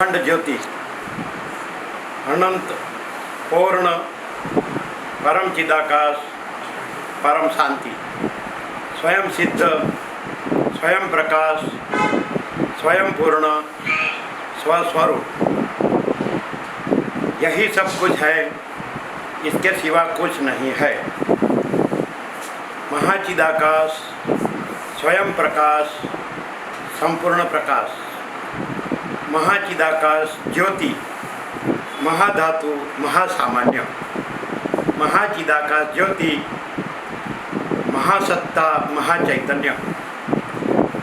अखंड ज्योति, अनंत पूर्ण परम चिदाकाश, परम शांति, स्वयं सिद्ध, स्वयं प्रकाश, स्वयं पूर्ण, स्वस्वरूप, यही सब कुछ है, इसके सिवा कुछ नहीं है। महाचिदाकाश, स्वयं प्रकाश, संपूर्ण प्रकाश, महाचिदाकाश ज्योति, महाधातु, महासामान्य, महाचिदाकाश ज्योति, महासत्ता, महाचैतन्य,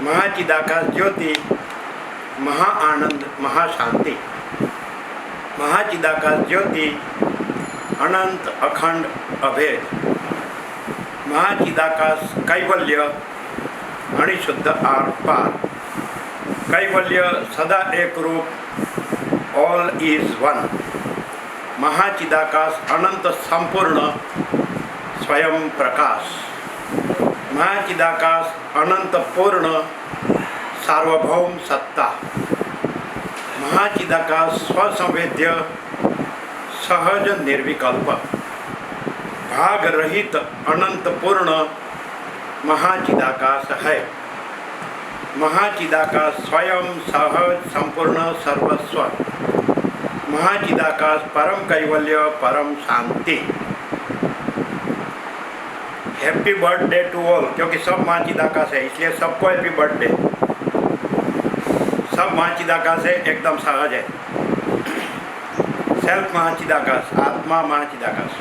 महाचिदाकाश ज्योति, महाआनंद, महाशांति, महाचिदाकाश ज्योति, अनंत अखंड अभेद, महाचिदाकाश कैवल्य, अणिशुद्ध आर पार, कैवल्य सदा एक रूप, ऑल इज वन, महाचिदाकाश अनंत संपूर्ण स्वयं प्रकाश, महाचिदाकाश अनंत पूर्ण सार्वभौम सत्ता, महाचिदाकाश स्वसंवेद्य सहज निर्विकल्प, भाग रहित अनंत पूर्ण महाचिदाकाश है। महाचिदाकाश स्वयं सहज संपूर्ण सर्वस्व, महाचिदाकाश परम कैवल्य, परम शांति। हैप्पी बर्थडे टू ऑल, क्योंकि सब महाचिदाकाश है इसलिए सबको हैप्पी बर्थडे। सब महाचिदाकाश है, एकदम सहज है। सेल्फ महाचिदाकाश, आत्मा महाचिदाकाश,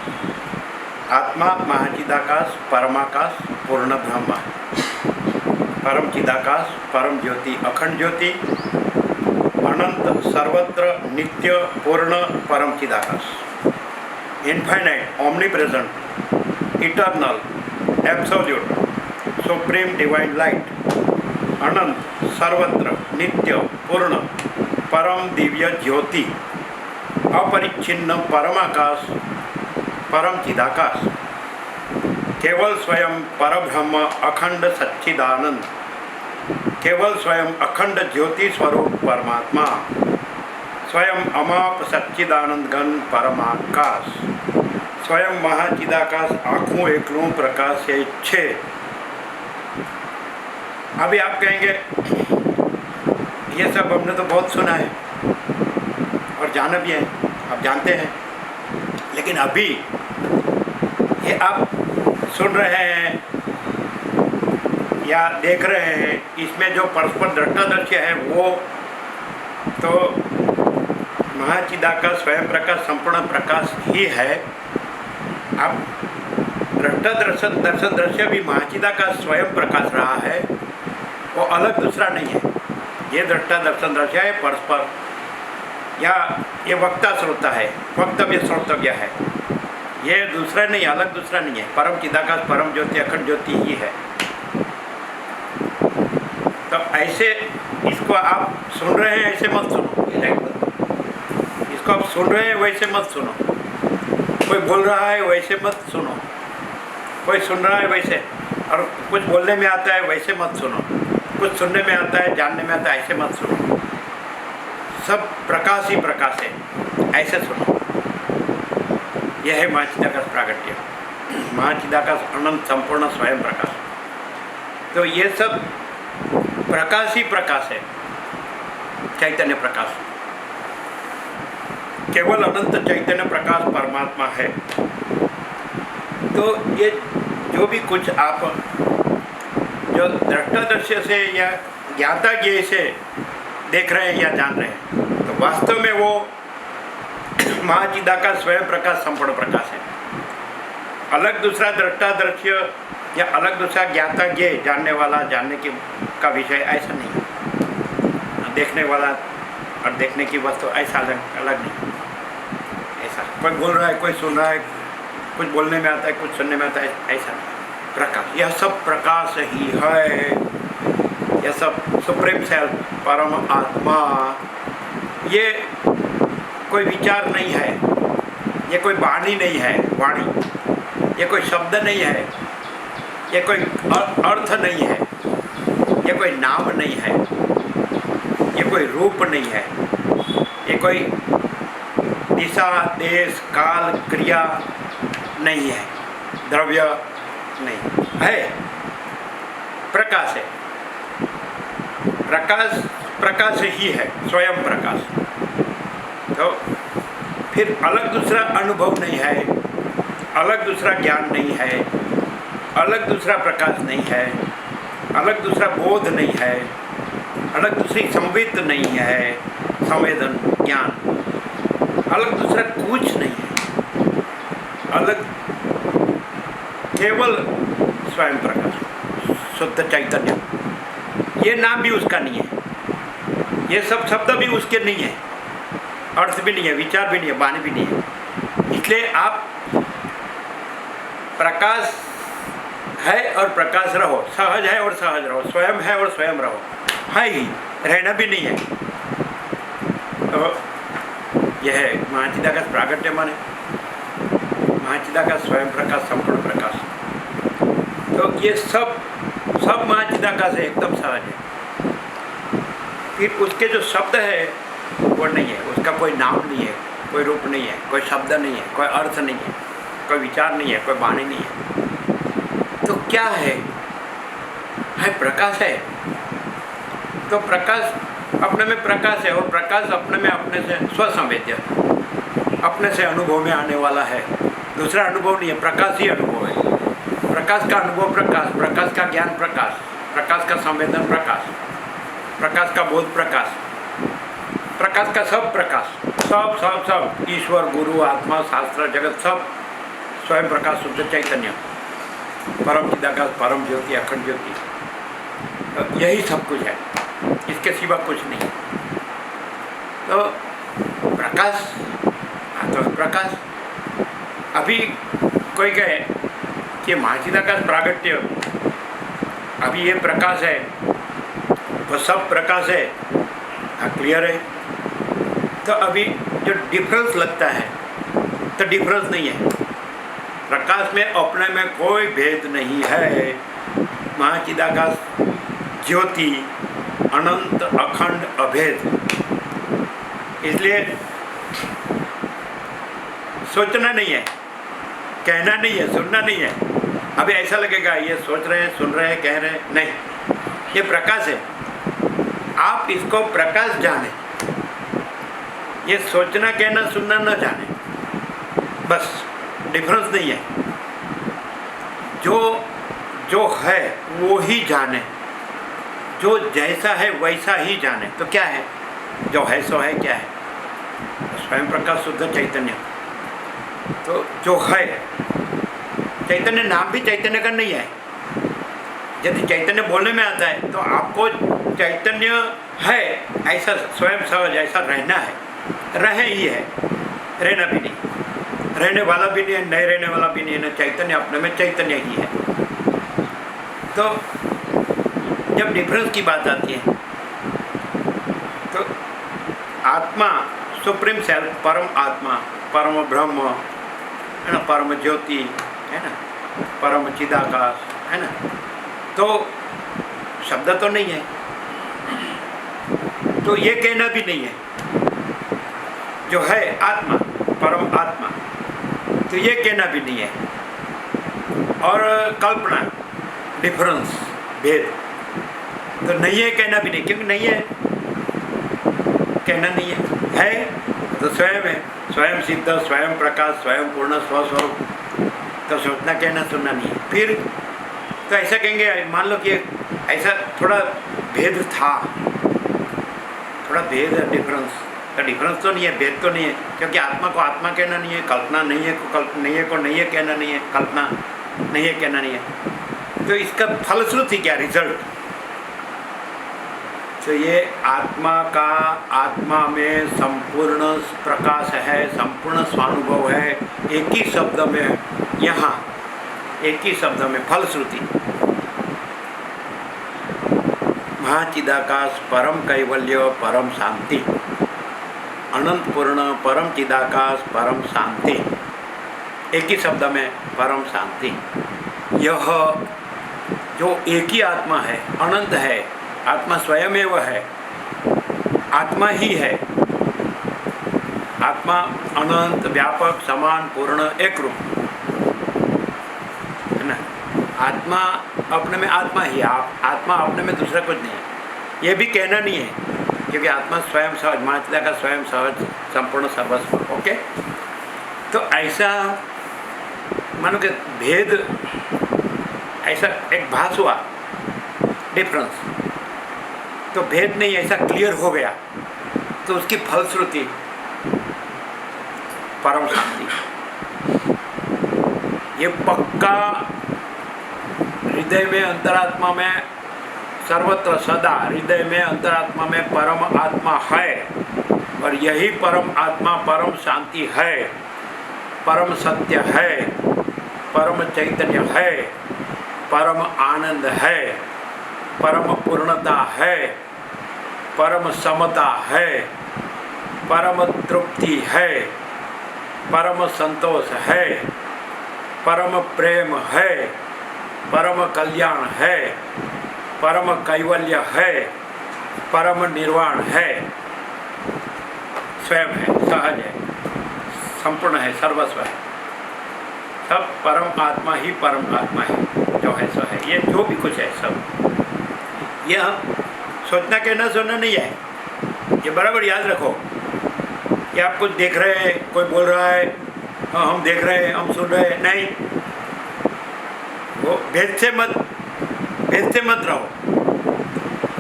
आत्मा महाचिदाकाश, परमाकाश, पूर्ण ब्रह्म, परम चिदाकाश, परम ज्योति, अखंड ज्योति, अनंत सर्वत्र नित्य पूर्ण परम चिदाकाश, infinite, omnipresent, eternal, absolute, supreme divine light, अनंत सर्वत्र नित्य पूर्ण परम दिव्य ज्योति, अपरिच्छिन्न परमाकाश, परम चिदाकाश, केवल स्वयं परब्रह्म अखंड सच्चिदानंद, केवल स्वयं अखंड ज्योति स्वरूप परमात्मा, स्वयं अमाप सच्चिदानंद घन परमाकाश, स्वयं महाचिदाकाश आँखों एकलू प्रकाश से छे। अभी आप कहेंगे ये सब हमने तो बहुत सुना है और जाना भी है, आप जानते हैं, लेकिन अभी ये आप सुन रहे हैं या देख रहे हैं, इसमें जो परस्पर दृष्टादृश्य है वो तो महाचिदाकाश स्वयं प्रकाश संपूर्ण प्रकाश ही है। अब दृष्टादर्शन दर्शन दृश्य भी महाचिदाकाश स्वयं प्रकाश रहा है, वो अलग दूसरा नहीं है। ये दृष्टा दर्शन दृश्य है परस्पर, या ये वक्ता श्रोता है, वक्तव्य श्रोतव्य है, ये दूसरा नहीं, अलग दूसरा नहीं है। परम चिदाकाश परम ज्योति अखंड ज्योति ही है। तो ऐसे इसको आप सुन रहे हैं, ऐसे मत सुनो, इसको आप सुन रहे हैं वैसे मत सुनो, कोई बोल रहा है वैसे मत सुनो, कोई सुन रहा है वैसे, और कुछ बोलने में आता है वैसे मत सुनो, कुछ सुनने में आता है जानने में आता है ऐसे मत सुनो। सब प्रकाश ही प्रकाश है, ऐसे सुनो। यह है महाचिदाकाश प्रागट्य, महाचिदाकाश अनंत संपूर्ण स्वयं प्रकाश। तो ये सब प्रकाश ही प्रकाश है, चैतन्य प्रकाश, केवल अनंत चैतन्य प्रकाश परमात्मा है। तो ये जो भी कुछ आप जो दृष्टादृश्य से या ज्ञाता ज्ञेय से देख रहे हैं या जान रहे हैं, तो वास्तव में वो महाचिदाकाश स्वयं प्रकाश संपूर्ण प्रकाश है। अलग दूसरा दृष्टादृश्य या अलग दूसरा ज्ञाता ज्ञेय, जानने वाला जानने की का विषय ऐसा नहीं, देखने वाला और देखने की वस्तु ऐसा अलग अलग नहीं। ऐसा कोई बोल रहा है, कोई सुन रहा है, कुछ बोलने में आता है, कुछ सुनने में आता है, ऐसा नहीं। प्रकाश, यह सब प्रकाश ही है, यह सब सुप्रीम सेल्फ परम आत्मा। ये कोई विचार नहीं है, ये कोई वाणी नहीं है, वाणी, ये कोई शब्द नहीं है, ये कोई अर्थ नहीं है, ये कोई नाम नहीं है, ये कोई रूप नहीं है, ये कोई दिशा, देश, काल, क्रिया नहीं है, द्रव्य नहीं है, प्रकाश है। प्रकाश प्रकाश ही है, स्वयं प्रकाश। तो फिर अलग दूसरा अनुभव नहीं है, अलग दूसरा ज्ञान नहीं है, अलग दूसरा प्रकाश नहीं है, अलग दूसरा बोध नहीं है, अलग दूसरी संवेद नहीं है, संवेदन ज्ञान, अलग दूसरा कुछ नहीं है, अलग केवल स्वयं प्रकाश, शुद्ध चैतन्य। ये नाम भी उसका नहीं है, ये सब शब्द भी उसके नहीं है, अर्थ भी नहीं है, विचार भी नहीं है, वाणी भी नहीं है। इसलिए आप प्रकाश है और प्रकाश रहो, सहज है और सहज रहो, स्वयं है और स्वयं रहो, है ही, रहना भी नहीं है। तो यह है महाचिदाकाश प्रागट्य माने, महाचिदाकाश स्वयं प्रकाश, संपूर्ण प्रकाश। तो ये सब महाचिदाकाश है, एकदम सहज है। फिर उसके जो शब्द है वो नहीं है, उसका कोई नाम नहीं है, कोई रूप नहीं है, कोई शब्द नहीं है, कोई अर्थ नहीं है, कोई विचार नहीं है, कोई वाणी नहीं है। तो क्या है प्रकाश है। तो प्रकाश अपने में प्रकाश है, और प्रकाश अपने में अपने से स्वसंवेद्य, अपने से अनुभव में आने वाला है, दूसरा अनुभव नहीं है, प्रकाश ही अनुभव है। प्रकाश का अनुभव प्रकाश, प्रकाश का ज्ञान प्रकाश, प्रकाश का संवेदन प्रकाश, प्रकाश का बोध प्रकाश, प्रकाश का सब प्रकाश, सब सब सब ईश्वर, गुरु, आत्मा, शास्त्र, जगत, सब स्वयं प्रकाश, शुद्ध चैतन्य, परम चिदाकाश, परम ज्योति, अखंड ज्योति, यही सब कुछ है, इसके सिवा कुछ नहीं। तो प्रकाश, तो प्रकाश। अभी कोई कहे कि महाचिदाकाश प्रागट्य, अभी ये प्रकाश है, वो सब प्रकाश है, क्लियर है। तो अभी जो डिफरेंस लगता है, तो डिफरेंस नहीं है, प्रकाश में अपने में कोई भेद नहीं है। महाचिदाकाश ज्योति अनंत, अखंड, अभेद। इसलिए सोचना नहीं है, कहना नहीं है, सुनना नहीं है। अभी ऐसा लगेगा ये सोच रहे हैं, सुन रहे हैं, कह रहे हैं, नहीं, ये प्रकाश है। आप इसको प्रकाश जाने, ये सोचना, कहना, सुनना न जाने, बस डिफरेंस नहीं है। जो है वो ही जाने, जो जैसा है वैसा ही जाने। तो क्या है, जो है सो है, क्या है, स्वयं प्रकाश, शुद्ध चैतन्य। तो जो है चैतन्य, नाम भी चैतन्य का नहीं है। यदि चैतन्य बोलने में आता है तो आपको चैतन्य है ऐसा स्वयं सहज ऐसा रहना है, रहे ही है, रहना भी नहीं, रहने वाला भी नहीं है, नहीं रहने वाला भी नहीं है, न चैतन्य अपने में चैतन्य ही है। तो जब डिफरेंस की बात आती है तो आत्मा, सुप्रीम सेल्फ, परम आत्मा, परम ब्रह्म है ना, परम ज्योति है ना, परम चिदाकाश है ना, तो शब्द तो नहीं है, तो ये कहना भी नहीं है। जो है आत्मा, परम आत्मा, तो ये कहना भी नहीं है। और कल्पना, डिफरेंस, भेद, तो नहीं है, कहना भी नहीं, क्योंकि नहीं है, कहना नहीं है तो स्वयं है, स्वयं सिद्ध, स्वयं प्रकाश, स्वयं पूर्ण, स्वस्वरूप। तो सोचना, कहना, सुनना नहीं है। फिर तो ऐसा कहेंगे, मान लो कि ऐसा थोड़ा भेद था, थोड़ा भेद है, डिफरेंस, तो डिफरेंस तो नहीं है, भेद तो नहीं है, क्योंकि आत्मा को आत्मा कहना नहीं है, कल्पना नहीं है को नहीं है को नहीं है कहना नहीं है, कल्पना नहीं है कहना नहीं है। तो इसका फलश्रुति क्या, रिजल्ट? तो ये आत्मा का, आत्मा में संपूर्ण प्रकाश है, संपूर्ण स्वानुभव है, एक ही शब्द में, यहाँ एक ही शब्द में फलश्रुति। महाचिदाकाश, परम कैवल्य, परम शांति, अनंत पूर्ण, परम चिदाकाश, परम शांति, एक ही शब्द में परम शांति। यह जो एक ही आत्मा है, अनंत है, आत्मा स्वयं एवं है, आत्मा ही है, आत्मा अनंत, व्यापक, समान, पूर्ण, एक रूप है ना। आत्मा अपने में आत्मा ही, आत्मा अपने में दूसरा कुछ नहीं है, ये भी कहना नहीं है, क्योंकि आत्मा स्वयं सहज, माचिदा का स्वयं सहज, संपूर्ण, सर्वस्व। ओके, तो ऐसा मानो कि भेद, ऐसा एक भास हुआ डिफरेंस, तो भेद नहीं ऐसा क्लियर हो गया, तो उसकी फलश्रुति परम शांति। ये पक्का हृदय में, अंतरात्मा में, सर्वत्र सदा हृदय में, अंतरात्मा में परम आत्मा है, और यही परम आत्मा परम शांति है, परम सत्य है, परम चैतन्य है, परम आनंद है, परम पूर्णता है, परम समता है, परम तृप्ति है, परम संतोष है, परम प्रेम है, परम कल्याण है, परम कैवल्य है, परम निर्वाण है, स्वयं है, सहज है, संपूर्ण है, सर्वस्व है, सब परम आत्मा ही परम आत्मा है, जो है सो है। ये जो भी कुछ है सब, ये हम सोचना कहना सुनना नहीं है, ये बराबर याद रखो कि आप कुछ देख रहे हैं, कोई बोल रहा है, हाँ हम देख रहे हैं, हम सुन रहे हैं, नहीं, वो भेद से मत रहो,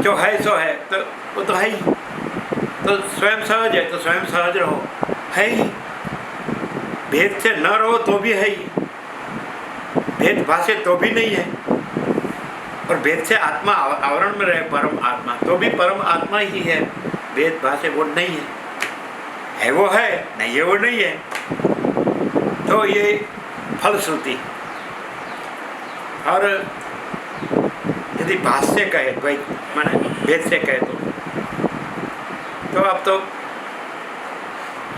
जो है सो है, तो वो तो है ही, तो स्वयं सहज है तो स्वयं सहज रहो, है ही, भेद से न रहो तो भी है ही, भेद भाषे तो भी नहीं है, और भेद से आत्मा आवरण में रहे परम आत्मा तो भी परम आत्मा ही है, भेद भाषे वो नहीं है वो है, नहीं है वो नहीं है। तो ये फलश्रुति, और यदि भाष्य कहे कोई, माने भेद से कहे तो अब तो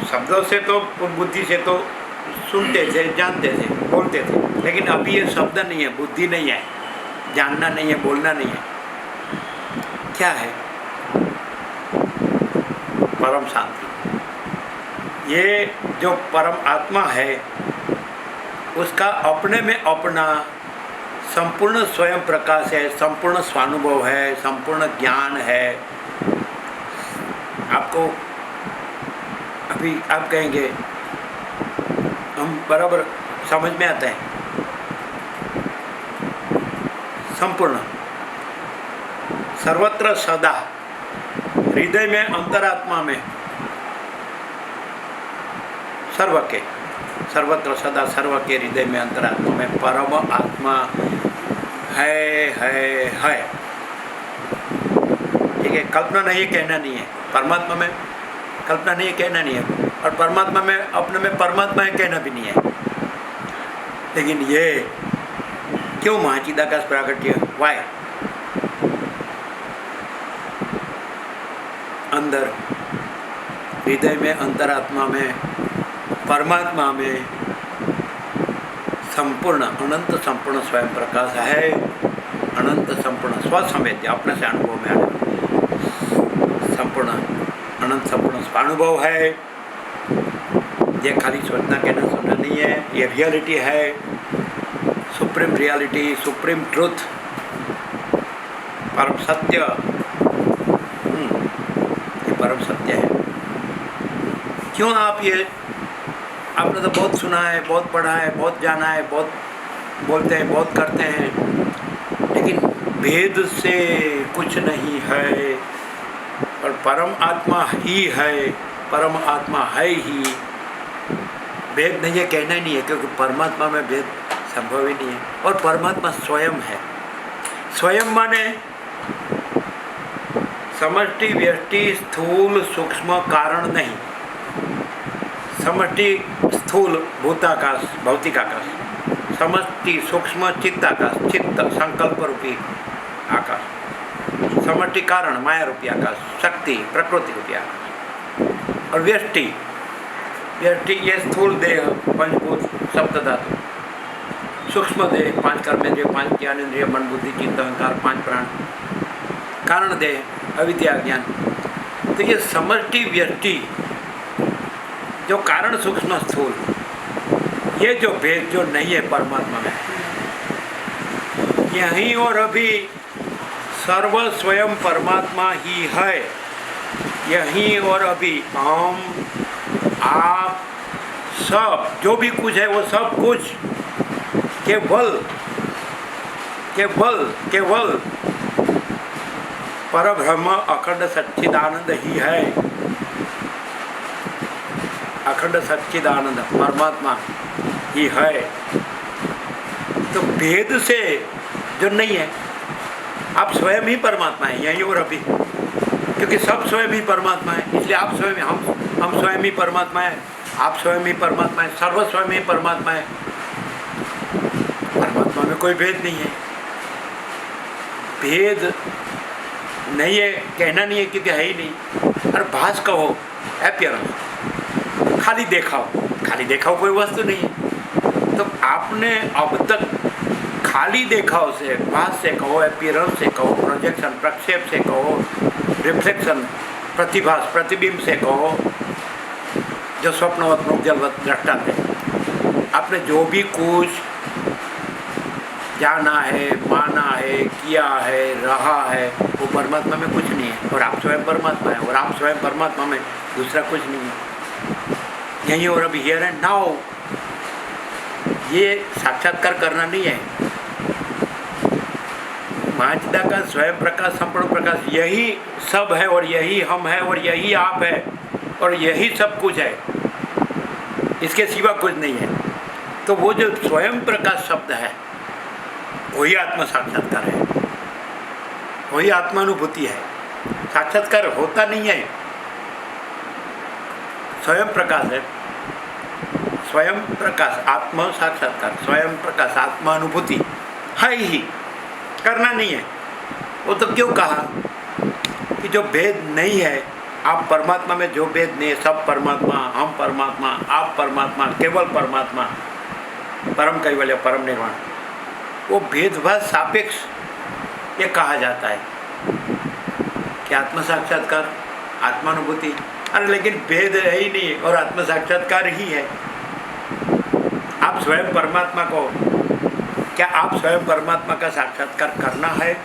शब्दों से तो बुद्धि से तो सुनते थे, जानते थे, बोलते थे, लेकिन अभी ये शब्द नहीं है, बुद्धि नहीं है, जानना नहीं है, बोलना नहीं है, क्या है? परम शांति। ये जो परम आत्मा है उसका अपने में अपना संपूर्ण स्वयं प्रकाश है, संपूर्ण स्वानुभव है, संपूर्ण ज्ञान है। आपको अभी आप कहेंगे, हम बराबर समझ में आता है, संपूर्ण, सर्वत्र सदा, हृदय में, अंतरात्मा में, सर्व के, सर्वत्र सदा, सर्व के हृदय में, अंतरात्मा में परम आत्मा है। ठीक है, कल्पना नहीं है, कहना नहीं है, परमात्मा में कल्पना नहीं है, कहना नहीं है, और परमात्मा में अपने में परमात्मा है, कहना भी नहीं है। लेकिन ये क्यों महाचिदाकाश प्राकट्य? वाय? अंदर हृदय में, अंतरात्मा में, परमात्मा में संपूर्ण अनंत संपूर्ण स्वयं प्रकाश है, अनंत संपूर्ण स्वसंवेद्य, अपने से अनुभव में आने संपूर्ण अनंत संपूर्ण स्वानुभव है। ये खाली सोचना कहना सुनना नहीं है, ये रियलिटी है, सुप्रीम रियलिटी, सुप्रीम ट्रूथ, परम सत्य, ये परम सत्य है। क्यों आप ये, आपने तो बहुत सुना है, बहुत पढ़ा है, बहुत जाना है, बहुत बोलते हैं, बहुत करते हैं, लेकिन भेद से कुछ नहीं है, और परम आत्मा ही है, परम आत्मा है ही, भेद नहीं है, कहना ही नहीं है, क्योंकि परमात्मा में भेद संभव ही नहीं है, और परमात्मा स्वयं है। स्वयं माने समष्टि, व्यष्टि, स्थूल, सूक्ष्म कारण नहीं, समष्टि स्थूल भूताकाश, भौतिक आकाश, समष्टि सूक्ष्म चित्ताकाश, चित्त संकल्प रूपी आकाश, समष्टि कारण माया रूपी आकाश, शक्ति प्रकृति रूपी आकाश, और व्यष्टि, व्यष्टि ये स्थूल देह, पंचभूत, सप्त धातु, सूक्ष्म देह, पांच कर्मेंद्रिय, पांच ज्ञानेंद्रिय, मन बुद्धि चित्त अहंकार, पांच प्राण, कारण देह, अविद्या ज्ञान। तो ये समष्टि व्यष्टि जो कारण सूक्ष्म स्थूल, ये जो भेद जो नहीं है परमात्मा में, यहीं और अभी सर्व स्वयं परमात्मा ही है। यहीं और अभी हम, आप, सब जो भी कुछ है वो सब कुछ केवल केवल केवल परब्रह्म अखंड सच्चिदानंद ही है। अखंड सच्चिदानंद परमात्मा ही है। तो भेद से जो नहीं है, आप स्वयं ही परमात्मा है यहीं और अभी, क्योंकि सब स्वयं ही परमात्मा है, इसलिए आप स्वयं, हम स्वयं ही परमात्मा है, आप स्वयं ही परमात्मा है, सर्व स्वयं ही परमात्मा है। परमात्मा में कोई भेद नहीं है। भेद नहीं है कहना नहीं है क्योंकि है ही नहीं। और भास कहो, अपीयरेंस, खाली देखाओ कोई वस्तु नहीं है। तो आपने अब तक खाली देखाव से, भास से कहो, अपीयरेंस से कहो, प्रोजेक्शन प्रक्षेप से कहो, रिफ्लेक्शन प्रतिभास प्रतिबिंब से कहो, जो स्वप्नवत मुग्जलवत दृष्टा थे, आपने जो भी कुछ जाना है, माना है, किया है, रहा है, वो परमात्मा में कुछ नहीं है। और आप स्वयं परमात्मा है, और आप स्वयं परमात्मा में दूसरा कुछ नहीं है। यहीं और अभी हियर एंड नाउ, ये साक्षात्कार करना नहीं है। महाचिदा का स्वयं प्रकाश, संपूर्ण प्रकाश, यही सब है और यही हम है और यही आप है और यही सब कुछ है, इसके सिवा कुछ नहीं है। तो वो जो स्वयं प्रकाश शब्द है वही आत्म साक्षात्कार है, वही आत्मानुभूति है। साक्षात्कार होता नहीं है, स्वयं प्रकाश है, स्वयं प्रकाश आत्म साक्षात्कार, स्वयं प्रकाश आत्मानुभूति है ही, करना नहीं है। वो तो क्यों कहा कि जो भेद नहीं है, आप परमात्मा में जो भेद नहीं है, सब परमात्मा, हम परमात्मा, आप परमात्मा, केवल परमात्मा, परम कैवल्य, परम निर्वाण, वो भेदभाव सापेक्ष ये कहा जाता है कि आत्म साक्षात्कार, आत्मानुभूति। अरे लेकिन भेद है ही नहीं और आत्म साक्षात्कार ही है। आप स्वयं परमात्मा को, क्या आप स्वयं परमात्मा का साक्षात्कार करना है?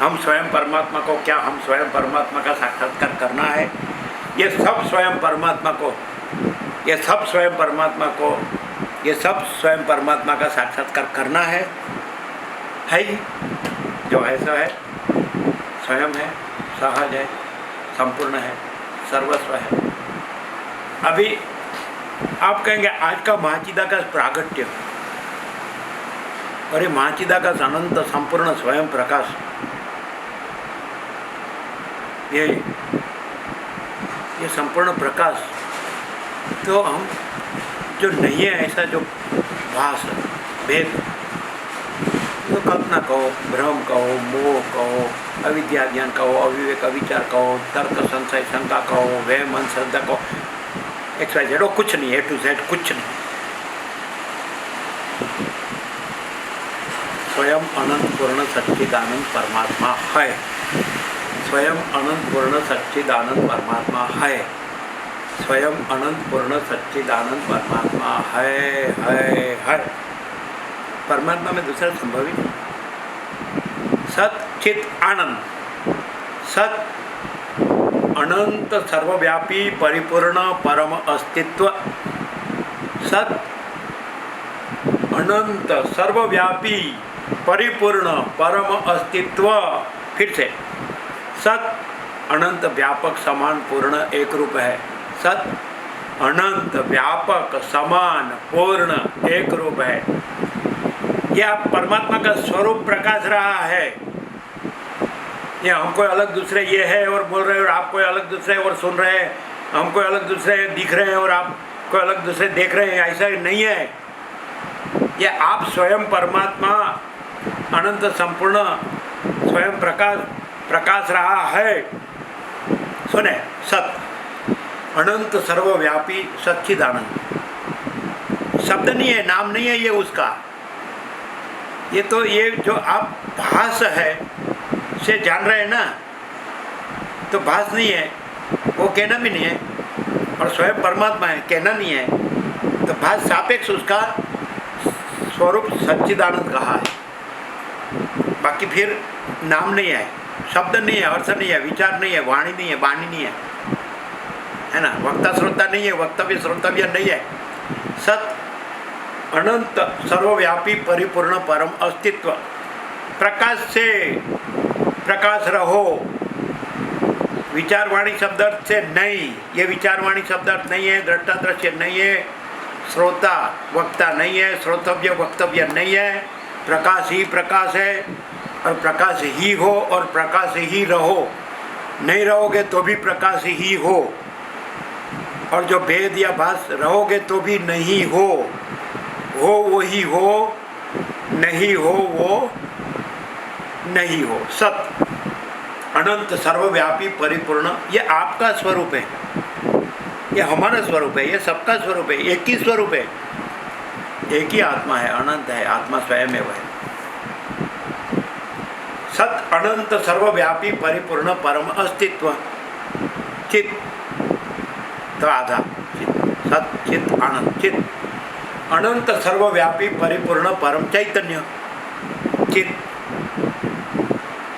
हम स्वयं परमात्मा को, क्या हम स्वयं परमात्मा का साक्षात्कार करना है? ये सब स्वयं परमात्मा को, ये सब स्वयं परमात्मा को, ये सब स्वयं परमात्मा का साक्षात्कार करना है ही। जो है सो है, स्वयं है, सहज है, संपूर्ण है, सर्वस्व है। अभी आप कहेंगे आज का महाचिदा का प्रागट्य, और ये महाचिदा का अनंत संपूर्ण स्वयं प्रकाश, ये संपूर्ण प्रकाश तो हम जो नहीं है, ऐसा जो भास भेद, तो कल्पना कहो, भ्रम कहो, मोह कहो, अविद्या ज्ञान कहो, अविवेक अविचार कहो, तर्क संशय शंका कहो, वह मन श्रद्धा कहो, XYZ, कुछ नहीं, A to Z कुछ नहीं। स्वयं अनंत पूर्ण सच्चिदानंद परमात्मा है, स्वयं अनंत पूर्ण सच्चिदानंद परमात्मा है, स्वयं अनंत पूर्ण सच्चिदानंद परमात्मा है। परमात्मा में दूसरा संभव ही नहीं। सत चित आनंद, सत अनंत सर्वव्यापी परिपूर्ण परम अस्तित्व, सत अनंत सर्वव्यापी परिपूर्ण परम अस्तित्व। फिर से, सत अनंत व्यापक समान पूर्ण एक रूप है, सत अनंत व्यापक समान पूर्ण एक रूप है। यह परमात्मा का स्वरूप प्रकाश रहा है। ये हमको अलग दूसरे ये है और बोल रहे हैं, और आप कोई अलग दूसरे और सुन रहे हैं, हम कोई अलग दूसरे दिख रहे हैं और आप कोई अलग दूसरे देख रहे हैं, ऐसा नहीं है। ये आप स्वयं परमात्मा अनंत संपूर्ण स्वयं प्रकाश रहा है। सुने, सत अनंत सर्वव्यापी सच्चिदानंद शब्द नहीं है, नाम नहीं है ये उसका। ये तो ये जो आप भास है से जान रहे हैं ना, तो भास नहीं है, वो कहना भी नहीं है। और स्वयं परमात्मा है, कहना नहीं है, तो भास सापेक्ष उसका स्वरूप सच्चिदानंद कहा है। बाकी फिर नाम नहीं है, शब्द नहीं है, अर्थ नहीं है, विचार नहीं है, वाणी नहीं है, वाणी नहीं है ना, वक्ता श्रोता नहीं है, वक्तव्य श्रोतव्य नहीं है। सत अनंत सर्वव्यापी परिपूर्ण परम अस्तित्व, प्रकाश से प्रकाश रहो, विचारवाणी शब्द अर्थ से नहीं, ये विचारवाणी शब्द अर्थ नहीं है, दृष्टा दृश्य नहीं है, श्रोता वक्ता नहीं है, श्रोतव्य वक्तव्य नहीं है, प्रकाश ही प्रकाश है और प्रकाश ही हो और प्रकाश ही रहो। नहीं रहोगे तो भी प्रकाश ही हो, और जो भेद या भास रहोगे तो भी नहीं हो वही हो, नहीं हो वो नहीं हो। सत अनंत सर्वव्यापी परिपूर्ण, ये आपका स्वरूप है, ये हमारा स्वरूप है, ये सबका स्वरूप है, एक ही स्वरूप है, एक ही आत्मा है, अनंत है, आत्मा स्वयं है वह। सत अनंत सर्वव्यापी परिपूर्ण परम अस्तित्व, चित तो आधा, सत चित आनंद, चित अनंत सर्वव्यापी परिपूर्ण परम चैतन्य, चित।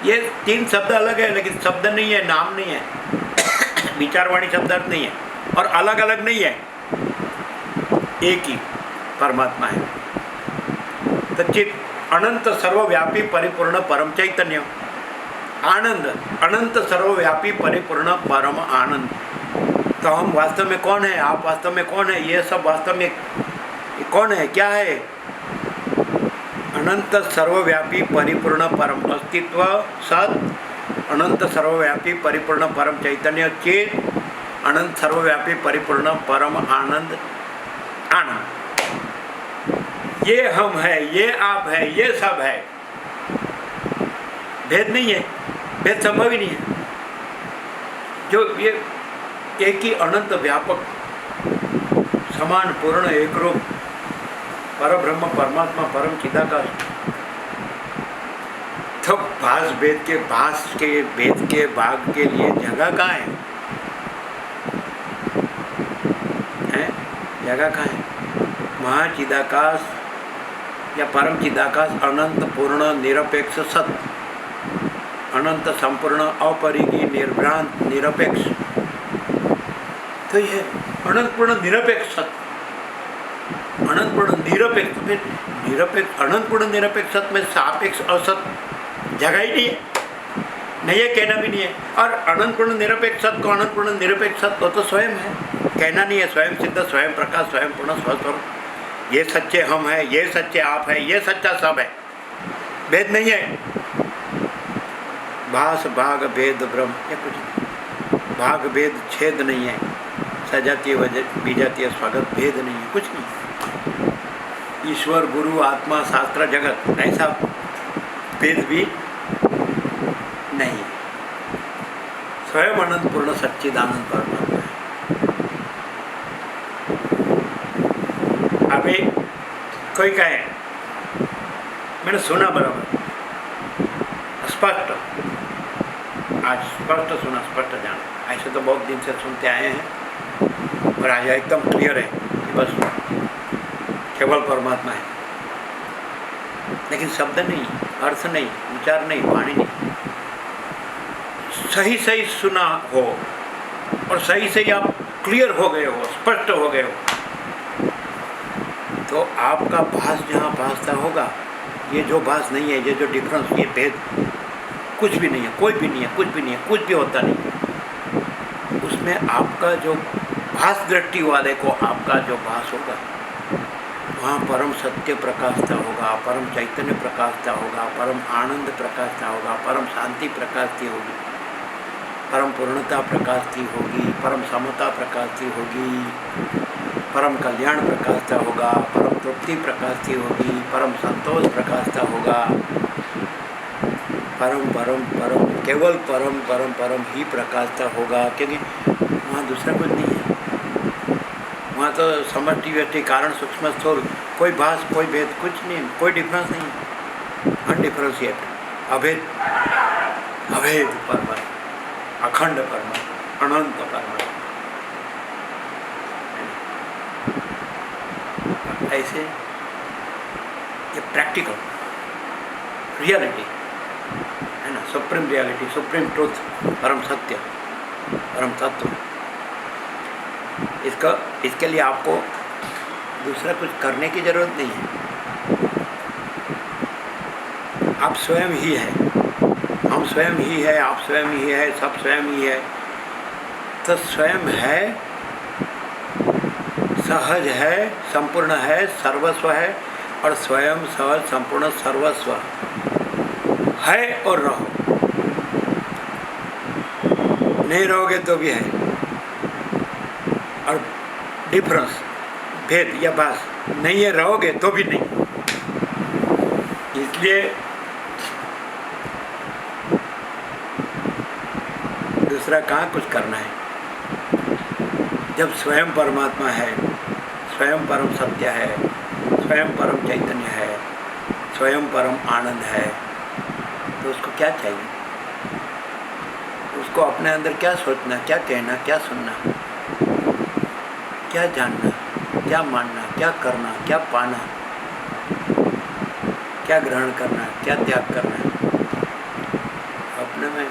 ये तीन शब्द अलग है, लेकिन शब्द नहीं है, नाम नहीं है, विचारवाणी शब्द अर्थ नहीं है, और अलग अलग नहीं है, एक ही परमात्मा है। तो चित अनंत सर्वव्यापी परिपूर्ण परम चैतन्य, आनंद अनंत सर्वव्यापी परिपूर्ण परम आनंद। तो हम वास्तव में कौन है, आप वास्तव में कौन है, ये सब वास्तव में कौन है, क्या है? अनंत सर्वव्यापी परिपूर्ण परम अस्तित्व, सत अनंत सर्वव्यापी परिपूर्ण परम चैतन्य, चित अनंत सर्वव्यापी परिपूर्ण परम आनंद, आनंद। ये हम है, ये आप है, ये सब है, भेद नहीं है, भेद संभव ही नहीं है। जो ये एक ही अनंत व्यापक समान पूर्ण एक रूप परब्रह्म परमात्मा परम चिदाकाश, तो भास भेद के भेद के भाग के लिए जगह कहाँ है? जगह कहाँ है? महाचिदाकाश या परम चिदाकाश अनंत पूर्ण निरपेक्ष सत, अनंत संपूर्ण अपरिगी निर्भ्रांत निरपेक्ष, तो ये अनंत पूर्ण निरपेक्ष सत, अनंत पूर्ण निरपेक्ष में निरपेक्ष, अनंत पूर्ण निरपेक्ष सत में सापेक्ष असत जगह ही नहीं है, नहीं है, कहना भी नहीं है। और अनंत पूर्ण निरपेक्ष सत को अनंत पूर्ण निरपेक्ष सत तो स्वयं है, कहना नहीं है, स्वयं सिद्ध, स्वयं प्रकाश, स्वयं पूर्ण स्वस्वरूप, ये सच्चे हम है, ये सच्चे आप है, ये सच्चा सब है, भेद नहीं है। भास भाग भेद ब्रह्म, ये कुछ नहीं, भाग भेद छेद नहीं है, सजातीय विजातीय स्वागत भेद नहीं है, कुछ नहीं। ईश्वर गुरु आत्मा शास्त्र जगत ऐसा भेद भी नहीं, स्वयं अनंत पूर्ण सच्चिदानंद परमात्मा है। अभी कोई कहे, मैंने सुना बराबर स्पष्ट, आज स्पष्ट सुना, स्पष्ट जाना, ऐसे तो बहुत दिन से सुनते आए हैं, पर आज एकदम क्लियर है कि बस केवल परमात्मा है, लेकिन शब्द नहीं, अर्थ नहीं, विचार नहीं, वाणी नहीं, सही सही सुना हो और सही सही आप क्लियर हो गए हो, स्पष्ट हो गए हो, तो आपका भास जहाँ भासता होगा, ये जो भास नहीं है, ये जो डिफरेंस, ये भेद कुछ भी नहीं है, कोई भी नहीं है, कुछ भी नहीं है, कुछ भी होता नहीं, उसमें आपका जो भास दृष्टि वाले को आपका जो भास होगा, वहाँ परम सत्य प्रकाशता होगा, परम चैतन्य प्रकाशता होगा, परम आनंद प्रकाशता होगा, परम शांति प्रकाशती होगी, परम पूर्णता प्रकाशती होगी, परम समता प्रकाशती होगी, परम कल्याण प्रकाशता होगा, परम तृप्ति प्रकाशती होगी, परम संतोष प्रकाशता होगा, परम परम परम केवल परम परम परम ही प्रकाशता होगा, क्योंकि वहाँ दूसरा कुछ नहीं है, वहाँ तो समष्टि व्यष्टि कारण सूक्ष्म स्थूल, कोई भास, कोई भेद, कुछ नहीं, कोई डिफरेंस नहीं है, अनडिफरेंशिएट, अभेद, अभेद परमात्मा, अखंड परमात्मा, अनंत परमात्मा। ऐसे ये प्रैक्टिकल रियलिटी है ना, सुप्रीम रियलिटी, सुप्रीम ट्रूथ, परम सत्य, परम तत्व, इसके लिए आपको दूसरा कुछ करने की जरूरत नहीं है। आप स्वयं ही है, हम स्वयं ही है, आप स्वयं ही है, सब स्वयं ही है। तो स्वयं है, सहज है, संपूर्ण है, सर्वस्व है, और स्वयं सहज संपूर्ण सर्वस्व है और रहो। नहीं रहोगे तो भी है, और डिफरेंस, भेद या भास नहीं है, रहोगे तो भी नहीं। इसलिए दूसरा कहाँ कुछ करना है, जब स्वयं परमात्मा है, स्वयं परम सत्य है, स्वयं परम चैतन्य है, स्वयं परम आनंद है, तो उसको क्या चाहिए? उसको अपने अंदर क्या सोचना, क्या कहना, क्या सुनना, क्या जानना, क्या मानना, क्या करना, क्या पाना, क्या ग्रहण करना, क्या त्याग करना? अपने में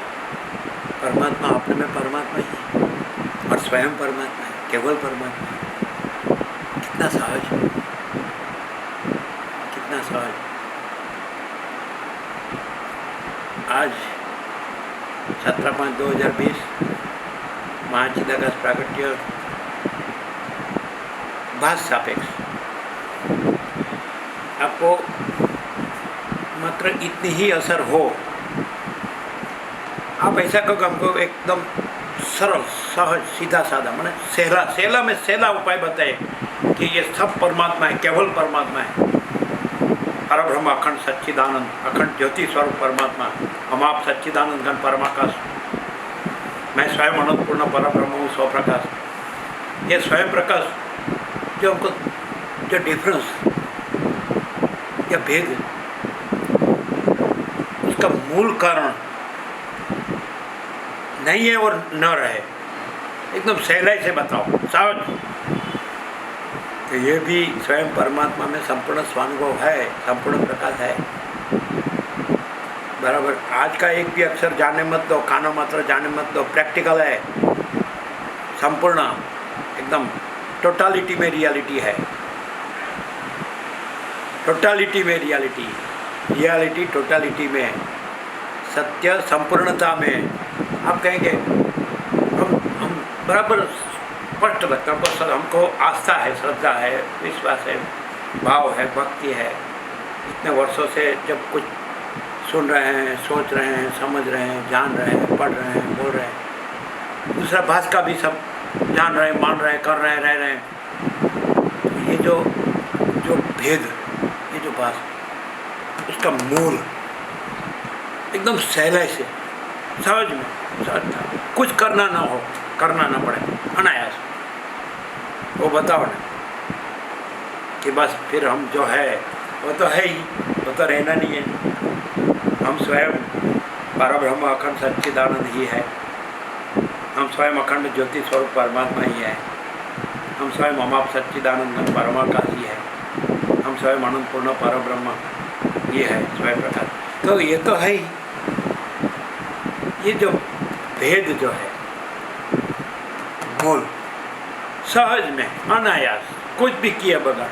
परमात्मा, अपने में परमात्मा ही है, और स्वयं परमात्मा है, केवल परमात्मा है। कितना सहज, कितना सहज। आज 17/5/2020 महाचिदाकाश प्राकट्य भास सापेक्ष। आपको मात्र इतनी ही असर हो, आप ऐसा कहो हमको एकदम सरल, सहज, सीधा साधा, मैंने सेला में सेला उपाय बताए कि ये सब परमात्मा है, केवल परमात्मा है, परब्रह्म, अखंड सच्चिदानंद, अखंड ज्योति स्वरूप परमात्मा, हम आप सच्चिदानंद घन परमाकाश, मैं स्वयं अनंत पूर्ण परब्रह्म हूँ, स्वप्रकाश। ये स्वयं प्रकाश जो हमको, जो डिफरेंस या भेद, उसका मूल कारण नहीं है और न रहे, एकदम सहलाई से बताओ, सहज। तो ये भी स्वयं परमात्मा में संपूर्ण स्वानुभव है, संपूर्ण प्रकाश है। बराबर। आज का एक भी अक्षर जाने मत दो, कानो मात्र जाने मत दो, प्रैक्टिकल है, संपूर्ण, एकदम टोटालिटी में रियलिटी है, टोटालिटी में रियलिटी, रियलिटी टोटालिटी में, सत्य संपूर्णता में। आप कहेंगे हम बराबर स्पष्ट लगता है, हमको आस्था है, श्रद्धा है, विश्वास है, भाव है, भक्ति है। इतने वर्षों से जब कुछ सुन रहे हैं, सोच रहे हैं, समझ रहे हैं, जान रहे हैं, पढ़ रहे हैं, बोल रहे हैं, दूसरा भाष का भी सब जान रहे हैं, मान रहे हैं, कर रहे हैं, रह रहे हैं। ये जो भेद, ये जो भाष, उसका मूल एकदम सहलाई से, सहज में, सहजता, कुछ करना ना हो, करना ना पड़े, अनायास। वो बताओ ना कि बस फिर हम जो है वो तो है ही, वो तो रहना नहीं है। हम स्वयं परब्रह्म अखंड सच्चिदानंद ही है, हम स्वयं अखंड ज्योति स्वरूप परमात्मा ही है, हम स्वयं अमाप सच्चिदानंद परमाकाश ही है, हम स्वयं अनंत पूर्ण परब्रह्म ये है, स्वयं प्रकाश। तो ये तो है ही। ये जो भेद जो है मूल, सहज में, अनायास, कुछ भी किए बगैर,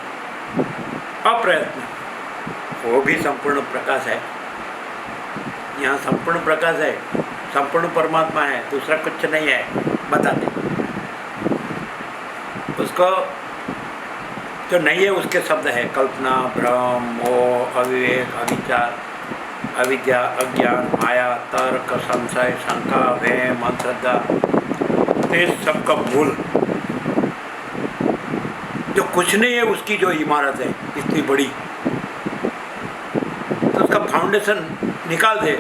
अप्रयत्न, वो भी संपूर्ण प्रकाश है। यहाँ संपूर्ण प्रकाश है, संपूर्ण परमात्मा है, दूसरा कुछ नहीं है, बताते। उसको जो नहीं है उसके शब्द है कल्पना, भ्रम, मोह, अविवेक, अविचार, अविद्या, अज्ञान, माया, तर्क, संशय, शंका, वहम, अंधश्रद्धा, इस सबका मूल जो कुछ नहीं है, उसकी जो इमारत है इतनी बड़ी, तो उसका फाउंडेशन निकाल दे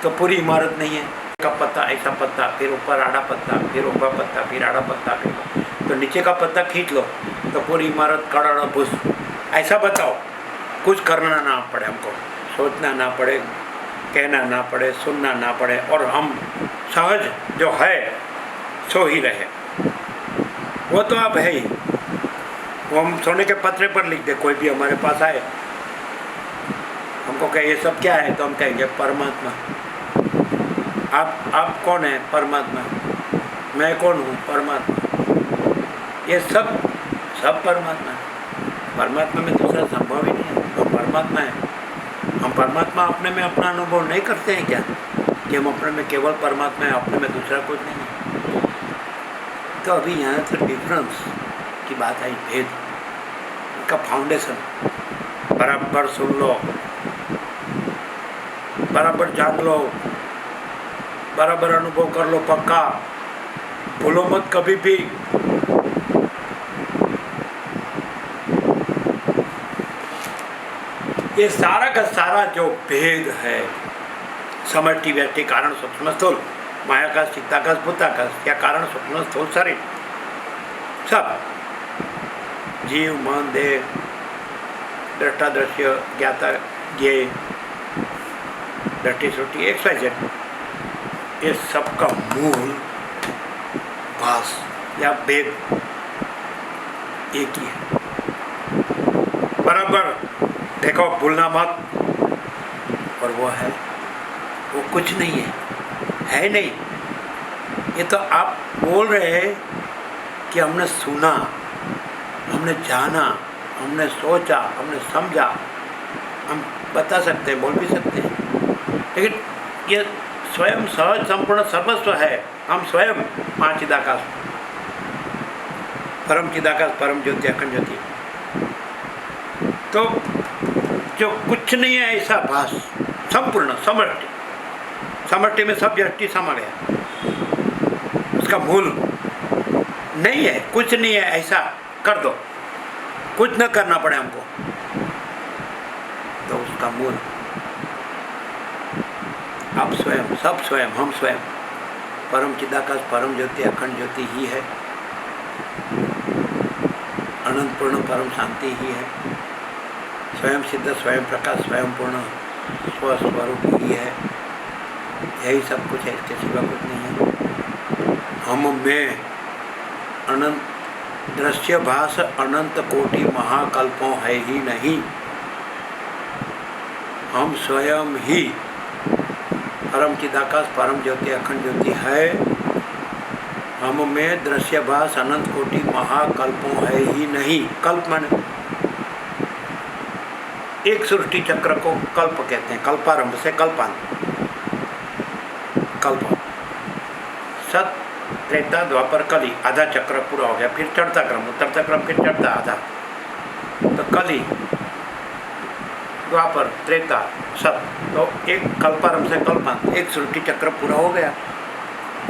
तो पूरी इमारत नहीं है। का पत्ता, ऐसा पत्ता, फिर ऊपर आड़ा पत्ता, फिर ऊपर पत्ता, फिर आड़ा पत्ता, फिर तो नीचे का पत्ता खींच लो तो पूरी इमारत कड़ा भूस। ऐसा बताओ, कुछ करना ना पड़े हमको, सोचना ना पड़े, कहना ना पड़े, सुनना ना पड़े, और हम सहज जो है सो ही रहे। वो तो आप है ही, वो हम सोने के पत्रे पर लिख दे, कोई भी हमारे पास आए हमको कहे ये सब क्या है, तो हम कहेंगे परमात्मा। आप कौन है? परमात्मा। मैं कौन हूँ? परमात्मा। ये सब परमात्मा है। परमात्मा में दूसरा संभव ही नहीं है। हम परमात्मा है। हम परमात्मा अपने में अपना अनुभव नहीं करते हैं क्या, कि हम अपने में केवल परमात्मा है, अपने में दूसरा कुछ नहीं है। तो अभी यहाँ से डिफरेंस की बात आई, भेद का फाउंडेशन बराबर सुन लो, बराबर जान लो, बराबर अनुभव कर लो, पक्का भूलो मत कभी भी। ये सारा का सारा जो भेद है, समष्टि व्यष्टि कारण सूक्ष्म स्थूल, मायाकाश चित्ताकाश भूताकाश, या कारण सूक्ष्म स्थूल शरीर, सब जीव मन देह दृष्टा दृश्य ज्ञाता ज्ञेय दृष्टि श्रुति XYZ, ये सबका मूल भास या भेद एक ही है। बराबर देखो, भूलना मत। और वो है, वो कुछ नहीं है नहीं। ये तो आप बोल रहे हैं कि हमने सुना, हमने जाना, हमने सोचा, हमने समझा, हम बता सकते हैं, बोल भी सकते हैं, लेकिन ये स्वयं सहज संपूर्ण सर्वस्व है। हम स्वयं पांच चिदाकाश, परम चिदाकाश, परम ज्योति, अखंड ज्योति। तो जो कुछ नहीं है ऐसा भास, संपूर्ण समष्टि, समष्टि में सब व्यष्टि समा गया, उसका मूल नहीं है, कुछ नहीं है ऐसा कर दो, कुछ न करना पड़े हमको, तो उसका मूल आप स्वयं, सब स्वयं, हम स्वयं परम चिदाकाश, परम ज्योति, अखंड ज्योति ही है, अनंत पूर्ण परम शांति ही है, स्वयं सिद्ध, स्वयं प्रकाश, स्वयं पूर्ण स्वस्वरूप ही है। यही सब कुछ है, इसके सिवा कुछ नहीं है। हम में अनंत दृश्य भास अनंत कोटि महाकल्पों है ही नहीं। हम स्वयं ही परम चिदाकाश, परम ज्योति, अखंड ज्योति है। हम में दृश्य भास अनंत कोटि महाकल्पों है ही नहीं। कल्प माने एक सृष्टि चक्र को कल्प कहते हैं, कल्पारंभ से कल्पांत। कल्प सत त्रेता द्वापर कली, आधा चक्र पूरा हो गया, फिर चढ़ता क्रम, उतरता क्रम, फिर चढ़ता आधा। तो कली, द्वापर, त्रेता, सत, तो एक कल्पारंभ से कल्पांत, एक सृष्टि चक्र पूरा हो गया,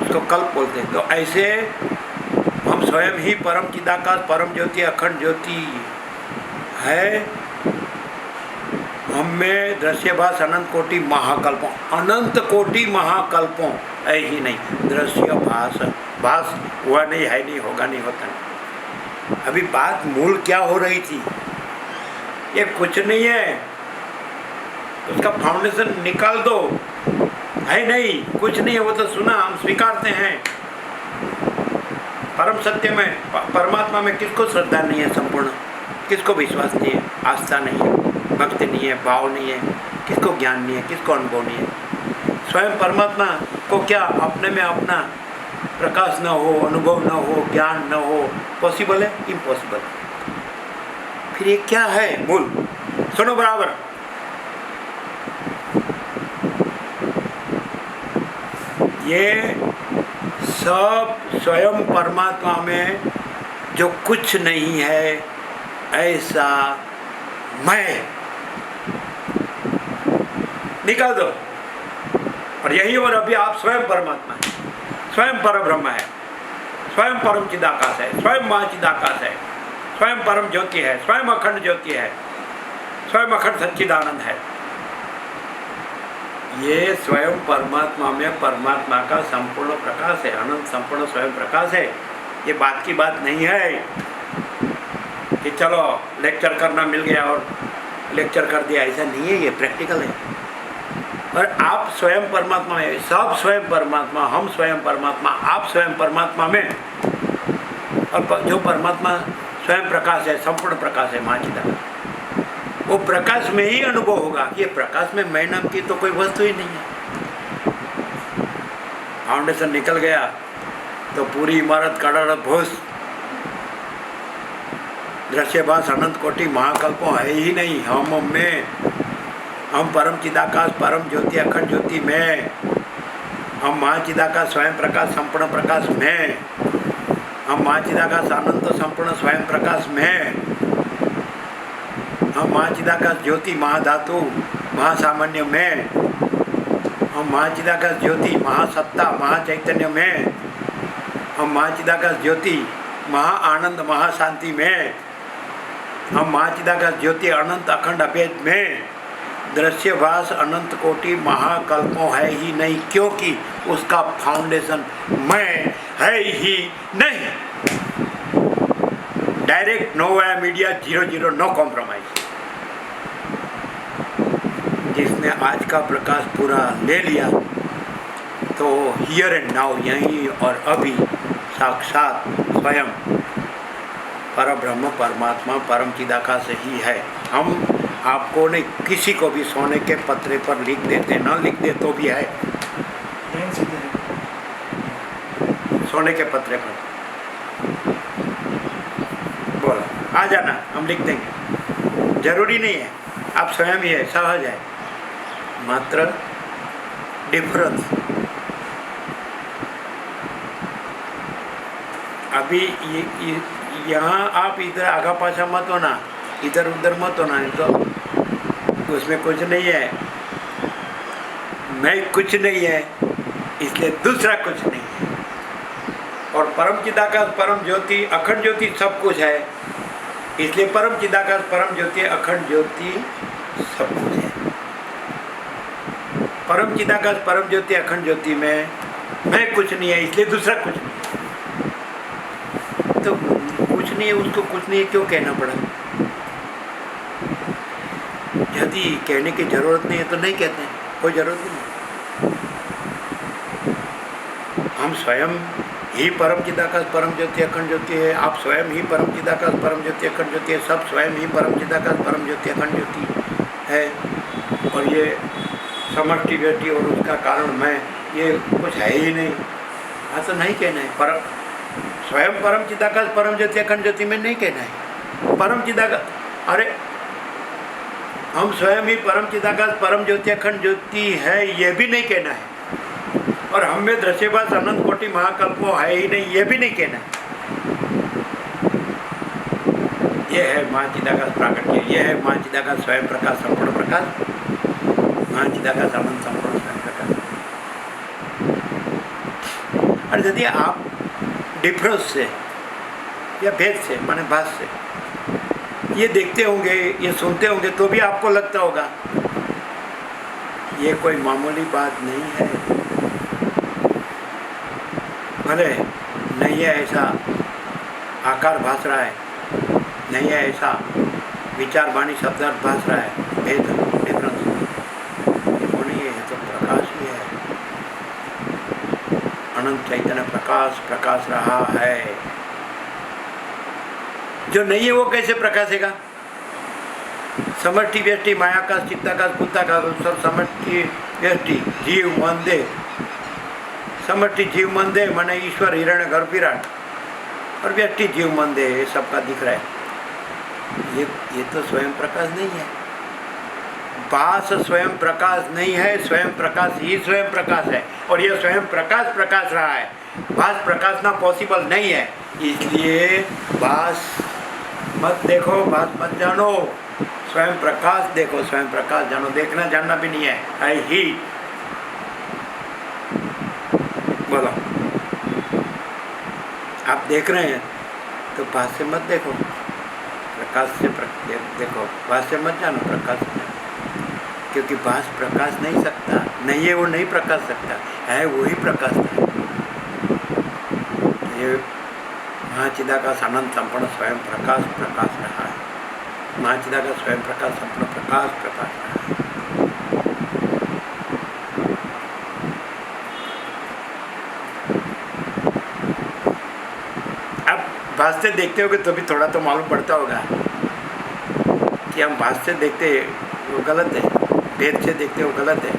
उसको कल्प बोलते हैं। तो ऐसे हम स्वयं ही परम चिदाकाश, परम ज्योति, अखंड ज्योति है। हम में दृश्यभास अनंत कोटि महाकल्पों, अनंत कोटि महाकल्पों है ही नहीं। दृश्य भास, भास हुआ नहीं, है नहीं, होगा नहीं, होता नहीं। अभी बात मूल क्या हो रही थी, ये कुछ नहीं है, उसका फाउंडेशन निकाल दो। है नहीं, कुछ नहीं है, वो तो सुना, हम स्वीकारते हैं। परम सत्य में, परमात्मा में किसको श्रद्धा नहीं है संपूर्ण, किसको विश्वास नहीं है, आस्था नहीं है, भक्ति नहीं है, भाव नहीं है, किसको ज्ञान नहीं है, किसको अनुभव नहीं है। स्वयं परमात्मा को क्या अपने में अपना प्रकाश न हो, अनुभव न हो, ज्ञान न हो, पॉसिबल है? इम्पॉसिबल। फिर ये क्या है मूल? सुनो बराबर, ये सब स्वयं परमात्मा में जो कुछ नहीं है ऐसा मैं, निकाल दो। और यही और अभी आप स्वयं परमात्मा है, स्वयं परब्रह्म है, स्वयं परम चिदाकाश है, स्वयं महाचिदाकाश है, स्वयं परम ज्योति है, स्वयं अखंड ज्योति है, स्वयं अखंड सच्चिदानंद है। ये स्वयं परमात्मा में परमात्मा का संपूर्ण प्रकाश है, अनंत संपूर्ण स्वयं प्रकाश है। ये बात की बात नहीं है कि चलो लेक्चर करना मिल गया और लेक्चर कर दिया, ऐसा नहीं है, ये प्रैक्टिकल है। और आप स्वयं परमात्मा में, सब स्वयं परमात्मा, हम स्वयं परमात्मा, आप स्वयं परमात्मा में। और जो परमात्मा स्वयं प्रकाश है, संपूर्ण प्रकाश है महाचिदाकाश। वो प्रकाश में ही अनुभव होगा कि ये प्रकाश में मैं नाम की तो कोई वस्तु ही नहीं है। फाउंडेशन निकल गया तो पूरी इमारत कड़ा भोस दृश्यभास अनंत कोटि महाकल्पों है ही नहीं। हम में, हम परम चिदाकाश परम ज्योति अखंड ज्योति में, हम महाचिदाकाश स्वयं प्रकाश संपूर्ण प्रकाश में, हम महाचिदाकाश अनंत संपूर्ण स्वयं प्रकाश में, हम महाचिदाकाश ज्योति महाधातु महासामान्य में, हम महाचिदाकाश ज्योति महासत्ता महाचैतन्य में, हम महाचिदाकाश ज्योति महा आनंद महाशांति में, हम महाचिदाकाश ज्योति अनंत अखंड अभेद में। दृश्यभास अनंत कोटि महाकल्पों है ही नहीं, क्योंकि उसका फाउंडेशन मैं है ही नहीं। Direct no via media 00 no compromise. जिसने आज का प्रकाश पूरा ले लिया तो हियर एंड नाउ, यहीं और अभी साक्षात स्वयं पर ब्रह्म परमात्मा परम चिदाकाश ही है। हम आपको नहीं, किसी को भी सोने के पत्रे पर लिख देते, न लिख दे तो भी है, सोने के पत्रे पर बोलो आ जाना, हम लिख देंगे। जरूरी नहीं है, आप स्वयं ही है, सहज है, मात्र डिफरेंस। अभी यहाँ आप इधर आगा पाछा मत होना, इधर उधर मत होना, तो उसमें कुछ नहीं है। मैं कुछ नहीं है, इसलिए दूसरा कुछ नहीं है। और परम चिदाकाश परम ज्योति अखंड ज्योति सब कुछ है, इसलिए परम चिदाकाश परम ज्योति अखंड ज्योति सब कुछ है। परम चिदाकाश परम ज्योति अखंड ज्योति में मैं कुछ नहीं है, इसलिए दूसरा कुछ नहीं। तो कुछ नहीं है, उसको कुछ नहीं है क्यों कहना पड़ा? यदि कहने की जरूरत नहीं है तो नहीं कहते हैं, कोई जरूरत नहीं। हम स्वयं ही परम चिदाकाश परम ज्योति अखंड ज्योति है, आप स्वयं ही परम चिदाकाश परम ज्योति अखंड ज्योति है, सब स्वयं ही परम चिदाकाश परम ज्योति अखंड ज्योति है। और ये समष्टि व्यक्ति और उसका कारण मैं, ये कुछ है ही नहीं। हाँ तो नहीं कहना है, परम स्वयं परम चिदाकाश परम ज्योति अखंड ज्योति में नहीं कहना है। परम चिदाकाश, अरे हम स्वयं ही परम चिदाकाश परम ज्योति अखंड ज्योति है, ये भी नहीं कहना है। और हम में दृश्यभास अनंत कोटि महाकल्पों है ही नहीं, ये भी नहीं कहना है। ये है महाचिदाकाश प्राकट्य, ये है महाचिदाकाश स्वयं प्रकाश संपूर्ण प्रकाश, महाचिदाकाश अनंत संपूर्ण स्वयं प्रकाश। और यदि आप डिफरेंस से या भेद से माने भाष से ये देखते होंगे, ये सुनते होंगे, तो भी आपको लगता होगा ये कोई मामूली बात नहीं है। भले नहीं है ऐसा आकार भास रहा है, नहीं है ऐसा विचार वाणी शब्दार्थ भास रहा है, भेद डिफरेंस वो नहीं है, तो प्रकाश ही है। अनंत चैतन्य प्रकाश प्रकाश रहा है। जो नहीं है वो कैसे प्रकाशेगा? समष्टि व्यष्टि मायाकाश चित्ताकाश बुद्धाकाश सब समष्टि व्यष्टि जीव मन देह, समष्टि जीव मन देह माने ईश्वर हिरण्य गर्भ विराट, और व्यष्टि जीव मन देह, ये सबका दिख रहा है। ये तो स्वयं प्रकाश नहीं है। भास स्वयं प्रकाश नहीं है, स्वयं प्रकाश ही स्वयं प्रकाश है। और ये स्वयं प्रकाश प्रकाश रहा है, भास प्रकाशना पॉसिबल नहीं है। इसलिए भास मत देखो, भास मत जानो, स्वयं प्रकाश देखो, स्वयं प्रकाश जानो। देखना जानना भी नहीं है, आई ही बोलो। आप देख रहे हैं तो भास से मत देखो, प्रकाश से देखो, भास से मत जानो, प्रकाश से जानो। क्योंकि भास प्रकाश नहीं सकता, नहीं है वो नहीं प्रकाश सकता है, वही प्रकाश है। ये महाचिदाकाश अनंत संपूर्ण स्वयं प्रकाश प्रकाश रहा है। महाचिदाकाश स्वयं प्रकाश संपूर्ण प्रकाश प्रकाश रहा है। अब भासते देखते होगे तो भी थोड़ा तो मालूम पड़ता होगा कि हम भासते देखते वो गलत है, भेद से देखते वो गलत है,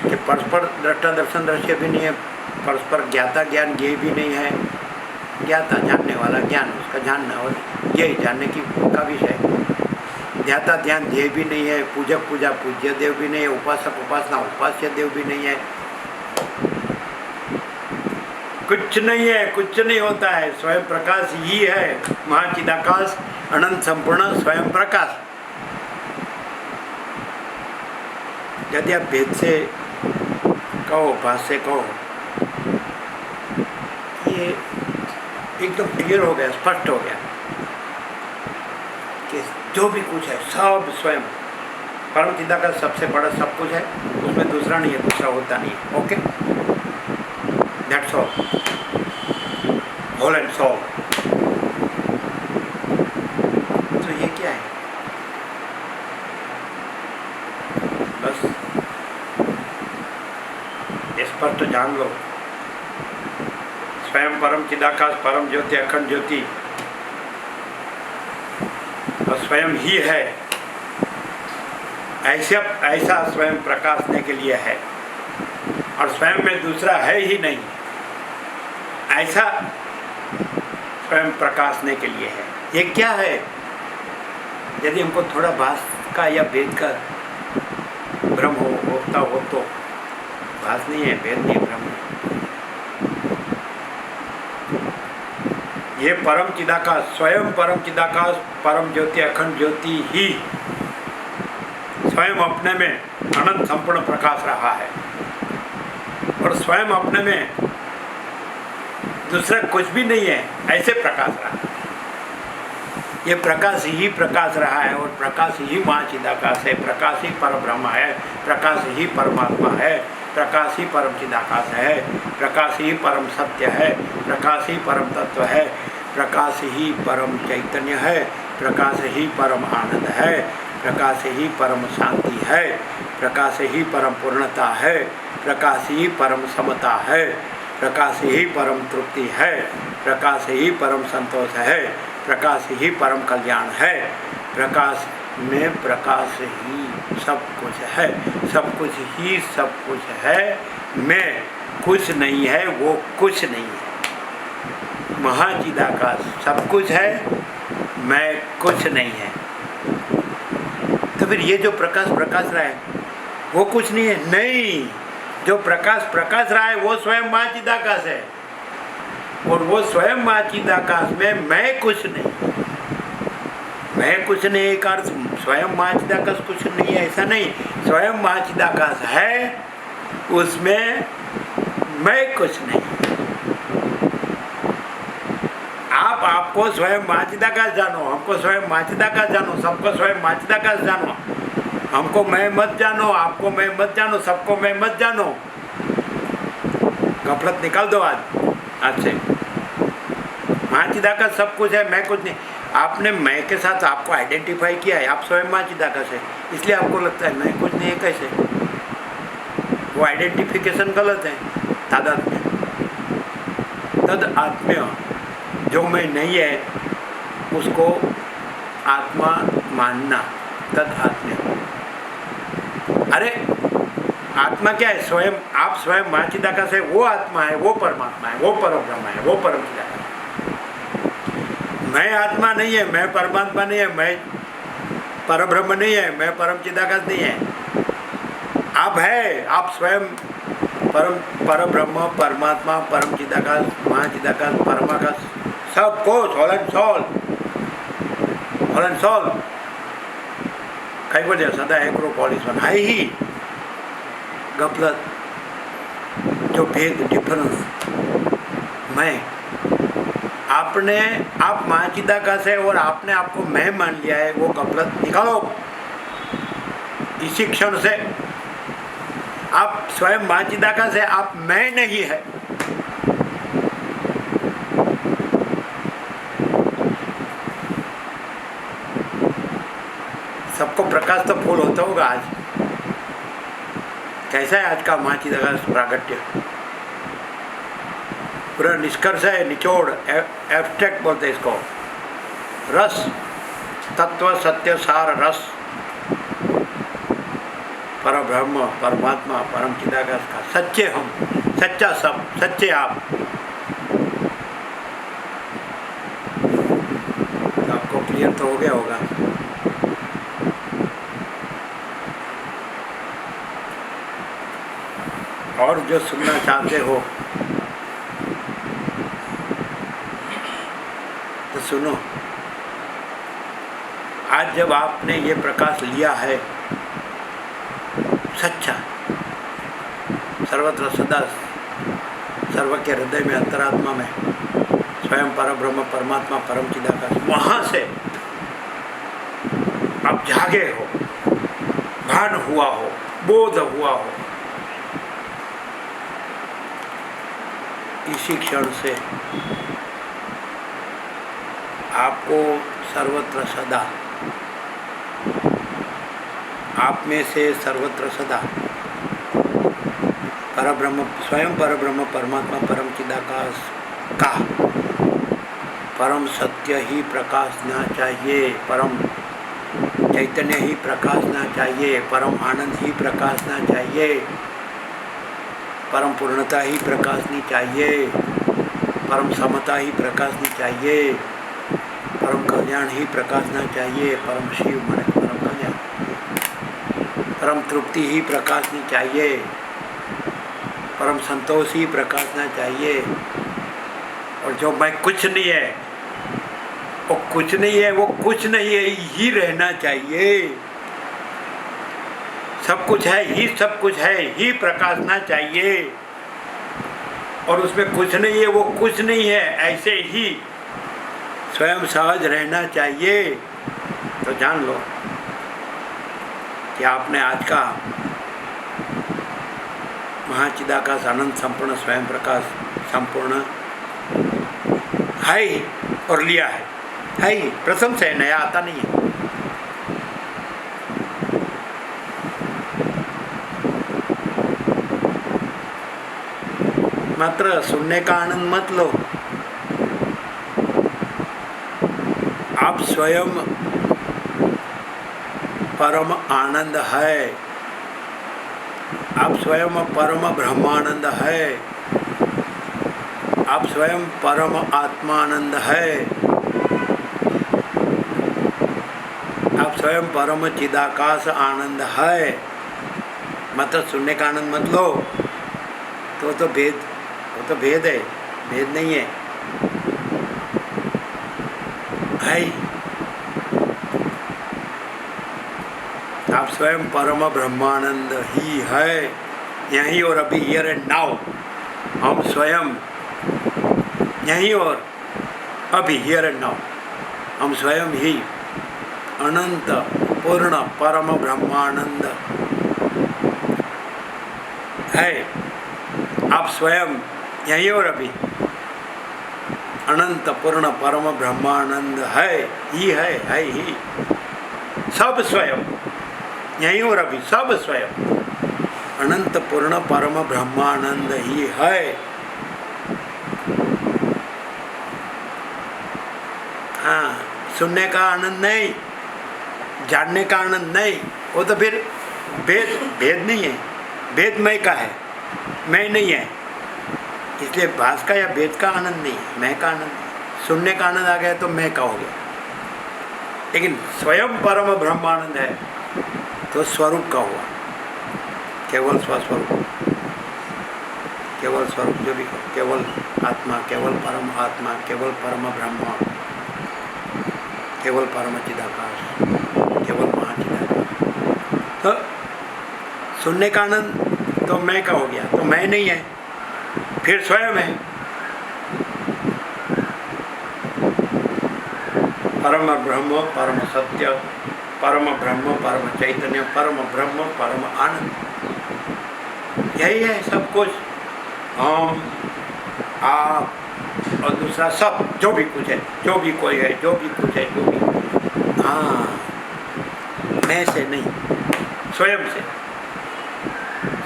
कि परस्पर दृष्टा दर्शन दृश्य भी नहीं है, परस्पर ज्ञाता ज्ञान ज्ञेय भी नहीं है। ज्ञाता जानने वाला ज्ञान उसका जानना, और ज्ञेय जानने की का विषय। ध्याता ध्यान ध्येय भी नहीं है, पूजक पूजा पूज्य देव भी नहीं है, उपासक उपासना उपास्य देव भी नहीं है। कुछ नहीं है, कुछ नहीं होता है, स्वयं प्रकाश ही है, महाचिदाकाश अनंत संपूर्ण स्वयं प्रकाश। यदि आप भेद से कहो, भाष से कहो, ये एकदम क्लियर हो गया, स्पष्ट हो गया कि जो भी कुछ है सब स्वयं परम चिदाकाश सबसे बड़ा सब कुछ है, उसमें दूसरा नहीं है, दूसरा होता नहीं है। Okay, that's all, whole and soul. तो ये क्या है? बस इस पर तो जान लो, स्वयं परम चिदाकाश परम ज्योति अखंड ज्योति और स्वयं ही है, ऐसा स्वयं प्रकाशने के लिए है, और स्वयं में दूसरा है ही नहीं, ऐसा स्वयं प्रकाशने के लिए है। ये क्या है? यदि हमको थोड़ा भास का या भेद का भ्रम होता हो तो, भास नहीं है, भेद नहीं, भ्रम है। ये परम चिदाकाश, स्वयं परम चिदाकाश परम ज्योति अखंड ज्योति ही स्वयं अपने में अनंत संपूर्ण प्रकाश रहा है, और स्वयं अपने में दूसरा कुछ भी नहीं है, ऐसे प्रकाश रहा है। ये प्रकाश ही प्रकाश रहा है, और प्रकाश ही महाचिदाकाश है, प्रकाश ही परब्रह्म है, प्रकाश ही परमात्मा है, प्रकाश ही परम चिदाकाश है, प्रकाश ही परम सत्य है, प्रकाश ही परम तत्व है, प्रकाश ही परम चैतन्य है, प्रकाश ही परम आनंद है, प्रकाश ही परम शांति है, प्रकाश ही परम पूर्णता है, प्रकाश ही परम समता है, प्रकाश ही परम तृप्ति है, प्रकाश ही परम संतोष है, प्रकाश ही परम कल्याण है, प्रकाश में प्रकाश ही सब कुछ है, सब कुछ ही सब कुछ है, मैं कुछ नहीं है, वो कुछ नहीं है। महाचिदाकाश सब कुछ है, मैं कुछ नहीं है। तो फिर ये जो प्रकाश प्रकाश रहा है वो कुछ नहीं है? नहीं, जो प्रकाश प्रकाश रहा है वो स्वयं महाचिदाकाश है, और वो स्वयं महाचिदाकाश में मैं कुछ नहीं। मैं कुछ नहीं एक अर्थ, स्वयं महाचिदाकाश कुछ नहीं है ऐसा नहीं, स्वयं महाचिदाकाश है, उसमें मैं कुछ नहीं। आपको स्वयं महाचिदाकाश जानो, हमको स्वयं महाचिदाकाश जानो, सबको स्वयं महाचिदाकाश जानो, हमको मैं मत जानो, आपको मैं मत जानो, सबको मैं मत जानो। गफलत निकाल दो आज से। महाचिदाकाश सब कुछ है, मैं कुछ नहीं। आपने मैं के साथ आपको आइडेंटिफाई किया है, आप स्वयं महाचिदाकाश है, इसलिए आपको लगता है मैं कुछ नहीं है। कैसे? वो आइडेंटिफिकेशन गलत है। तादात्म्य, तद आत्म्य, जो मैं नहीं है उसको आत्मा मानना, तद आत्म्य। अरे आत्मा क्या है? स्वयं, आप स्वयं महाचिदाकाश है, वो आत्मा है, वो परमात्मा है, वो परब्रह्म है, वो परम चिदाकाश। मैं आत्मा नहीं है, मैं परमात्मा नहीं है, मैं परब्रह्म नहीं है, मैं परम चिदाकाश नहीं है। आप है, आप स्वयं परब्रह्म, परमात्मा, परम चिदाकाश, महाचिदाकाश, परमाकाश, सब कुछ whole and soul, whole and soul. कई वजह सदा एक्रोपोलिस बना है ही। गफलत, जो भेद, डिफरेंस, मैं, आपने, आप महाचिदाकाश है और आपने आपको मैं मान लिया है, वो गफलत निकालो इसी क्षण से। आप स्वयं महाचिदाकाश है, आप मैं नहीं है। सबको प्रकाश तो फूल होता होगा आज। कैसा है आज का महाचिदाकाश प्रागट्य? पूरा निष्कर्ष है, निचोड़, एब्स्ट्रैक्ट बोलते हैं इसको। रस, तत्व, सत्य, सार, रस, पर ब्रह्म, परमात्मा, परम चिदाकाश का सच्चे हम, सच्चा सब, सच्चे आप। तो आपको क्लियर तो हो गया होगा। और जो सुनना चाहते हो तो सुनो। आज जब आपने ये प्रकाश लिया है सच्चा, सर्वत्र सदा सर्व के हृदय में, अंतरात्मा में स्वयं परब्रह्म परमात्मा परम चिदाकाश, वहाँ से आप जागे हो, भान हुआ हो, बोध हुआ हो, इसी क्षण से आपको सर्वत्र सदा, आप में से सर्वत्र सदा परब्रह्म, स्वयं परब्रह्म परमात्मा परम चिदाकाश का परम सत्य ही प्रकाशना चाहिए, परम चैतन्य ही प्रकाशना चाहिए, परम आनंद ही प्रकाशना चाहिए, परम पूर्णता ही प्रकाशनी चाहिए, परम समता ही प्रकाशनी चाहिए, परम कल्याण ही प्रकाशना चाहिए, परम शिव माने परम कल्याण, परम तृप्ति ही प्रकाशनी चाहिए, परम संतोष ही प्रकाशना चाहिए। और जो मैं कुछ नहीं है, वो कुछ नहीं है, वो कुछ नहीं है ही रहना चाहिए। सब कुछ है ही, सब कुछ है ही प्रकाशना चाहिए। और उसमें कुछ नहीं है, वो कुछ नहीं है, ऐसे ही स्वयं सहज रहना चाहिए। तो जान लो कि आपने आज का महाचिदाकाश आनंद संपूर्ण स्वयं प्रकाश संपूर्ण है ही और लिया है ही, प्रथम से नया आता नहीं है। मात्र सुनने का आनंद मत लो, आप स्वयं परम आनंद है, आप स्वयं परम ब्रह्मानंद है, आप स्वयं परम आत्मानंद है, आप स्वयं परम चिदाकाश आनंद है। मतलब सुनने का आनंद मत लो, तो भेद, वो तो भेद है, भेद नहीं है, है। आप स्वयं परम ब्रह्मानंद ही है, यहीं और अभी, हियर एंड नाउ। हम स्वयं यहीं और अभी, हियर एंड नाउ, हम स्वयं ही अनंत पूर्ण परम ब्रह्मानंद है। आप स्वयं यहीं और अभी अनंत पूर्ण परम ब्रह्मानंद है ही। सब स्वयं यहीं और अभी, सब स्वयं अनंत पूर्ण परम ब्रह्मानंद ही है। हाँ, सुनने का आनंद नहीं, जानने का आनंद नहीं, वो तो फिर भेद नहीं है, भेद मैं का है, मैं नहीं है, इसलिए भास का या भेद का आनंद नहीं है, मैं का आनंद। सुनने का आनंद आ गया तो मैं का हो गया, लेकिन स्वयं परम ब्रह्मानंद है तो स्वरूप का हुआ, केवल स्वस्वरूप, केवल स्वरूप जो भी, केवल आत्मा, केवल परम आत्मा, केवल परम ब्रह्म, केवल परम चिदाकाश, केवल महाचिदाकाश। तो सुनने का आनंद तो मैं का हो गया, तो मैं नहीं है, फिर स्वयं है। परम ब्रह्म, परम सत्य, परम ब्रह्म, परम चैतन्य, परम ब्रह्म, परम आनंद, यही है सब कुछ। हम, आप और दूसरा सब, जो भी कुछ है, जो भी कोई है, जो भी कुछ है, जो भी, हाँ, मैं से नहीं, स्वयं से,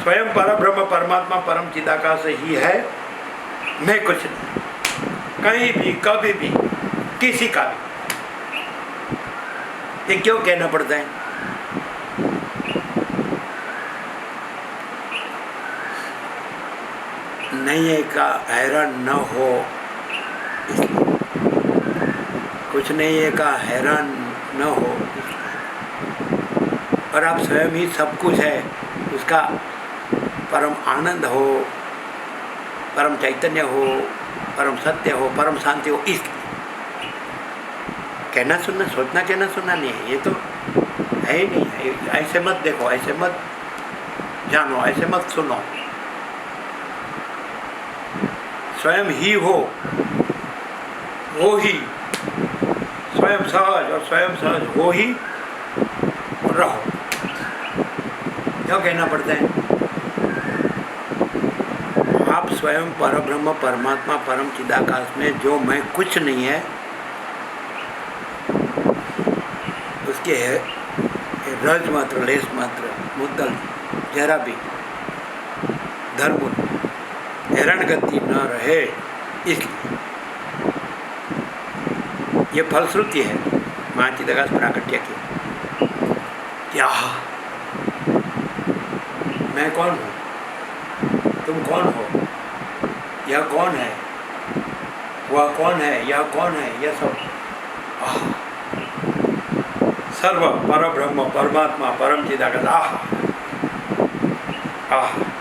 स्वयं परब्रह्म परमात्मा परम चिदाकाश ही है मैं कुछ नहीं, कहीं भी कभी भी किसी का भी। ये क्यों कहना पड़ता है? नहीं है का हैरान न हो, कुछ नहीं है का हैरान न हो, और आप स्वयं ही सब कुछ है, उसका परम आनंद हो, परम चैतन्य हो, परम सत्य हो, परम शांति हो। इस कहना सुनना, सोचना कहना सुनना नहीं है, ये तो है ही नहीं है। ऐसे मत देखो, ऐसे मत जानो, ऐसे मत सुनो। स्वयं ही हो, वो ही स्वयं सहज, और स्वयं सहज हो ही रहो। क्यों कहना पड़ता है? आप स्वयं परब्रह्म परमात्मा परम चिदाकाश में जो मैं कुछ नहीं है, उसके है रज मात्र, लेस मात्र, मुद्दल जरा भी धर्म हैरान गति न रहे। इसलिए ये फलश्रुति है महाचिदाकाश प्राकट्य की। क्या मैं कौन हूँ, तुम कौन हो, यह कौन है, वह कौन है, यह कौन है, यह सब सर्व परब्रह्म परमात्मा परम चिदाकाश,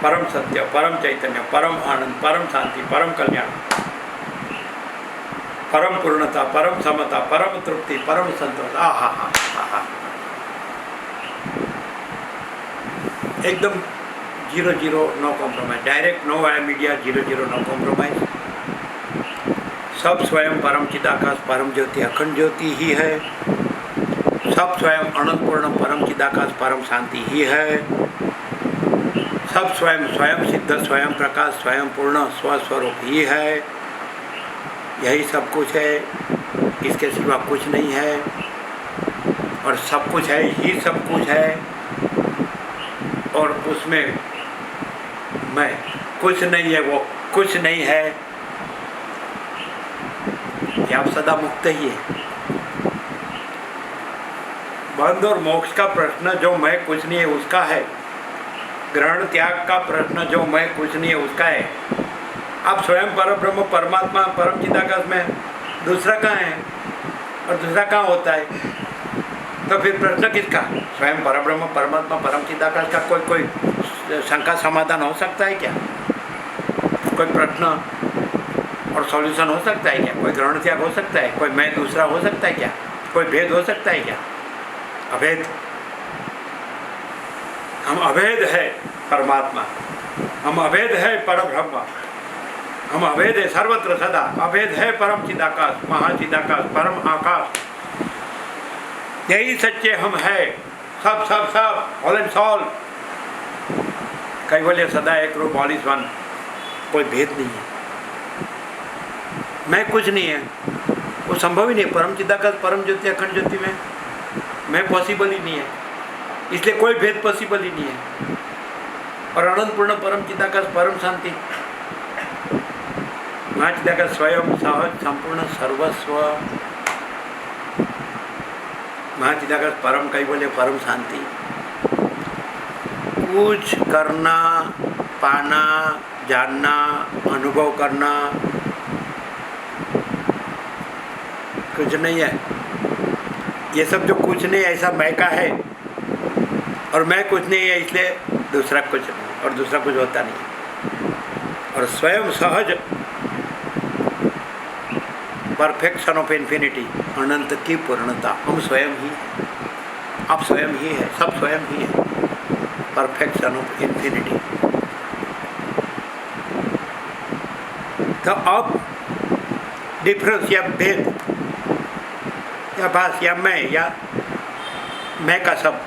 परम सत्य, परम चैतन्य, परम आनंद, परम शांति, परम कल्याण, परम पूर्णता, परम समता, परम तृप्ति, परम संतोष। एकदम 0-0 no compromise, direct no media, 0-0 no compromise. सब स्वयं परम चिदाकाश परम ज्योति अखंड ज्योति ही है। सब स्वयं अनंतपूर्ण परम चिदाकाश परम शांति ही है। सब स्वयं स्वयं सिद्ध, स्वयं प्रकाश, स्वयं पूर्ण स्वस्वरूप ही है। यही सब कुछ है, इसके सिवा कुछ नहीं है, और सब कुछ है ही सब कुछ है, और उसमें मैं कुछ नहीं है, वो कुछ नहीं है। ये आप सदा मुक्त ही है। बंध और मोक्ष का प्रश्न जो मैं कुछ नहीं है उसका है। ग्रहण त्याग का प्रश्न जो मैं कुछ नहीं है उसका है। आप स्वयं परब्रह्म परमात्मा परम चिदाकाश में दूसरा कहाँ है, और दूसरा कहाँ होता है? तो फिर प्रश्न किसका? स्वयं परब्रह्म परमात्मा परम चिदाकाश का कोई शंका समाधान हो सकता है क्या? कोई प्रश्न और सॉल्यूशन हो सकता है क्या? कोई ग्रहण त्याग हो सकता है? कोई मैं दूसरा हो सकता है क्या? कोई भेद हो सकता है क्या? अभेद। हम अभेद है परमात्मा, हम अभेद है परब्रह्म, हम अभेद है सर्वत्र सदा, अभेद है परम चिदाकाश महाचिदाकाश परम आकाश। यही सच्चे हम है, सब सब सब ऑल एंड सॉल। कैवल्य सदा एक रूप, ऑल इज वन, कोई भेद नहीं है। मैं कुछ नहीं है, वो संभव ही नहीं। परम चिदाकाश परम ज्योति अखंड ज्योति में मैं पॉसिबल ही नहीं है, इसलिए कोई भेद पॉसिबल ही नहीं है। और अनंतपूर्ण परम चिदाकाश परम शांति महाचिदाकाश स्वयं सहज संपूर्ण सर्वस्व महाचिदाकाश परम कैवल्य परम शांति। कुछ करना, पाना, जानना, अनुभव करना कुछ नहीं है। ये सब जो कुछ नहीं ऐसा मैं का है, और मैं कुछ नहीं है इसलिए दूसरा कुछ नहीं, और दूसरा कुछ होता नहीं। और स्वयं सहज परफेक्शन ऑफ इन्फिनिटी, अनंत की पूर्णता, हम स्वयं ही, आप स्वयं ही है, सब स्वयं ही है। Perfection of infinity. तो अब डिफरेंस या भेद या भास या मैं का सब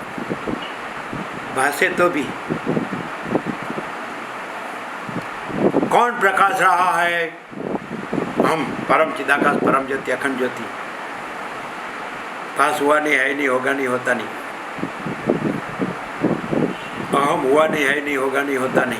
भाषे तो भी कौन प्रकाश रहा है? हम परम चिदाकाश परम ज्योति अखंड ज्योति। भास हुआ नहीं, है नहीं, होगा नहीं, होता नहीं। अहम हुआ नहीं, है नहीं, होगा नहीं, होता नहीं।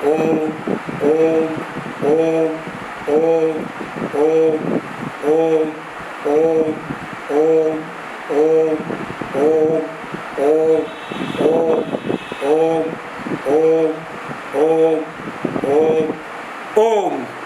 ओम ओम ओम ओम ओम ओम ओम ओम ओम ओम ओम।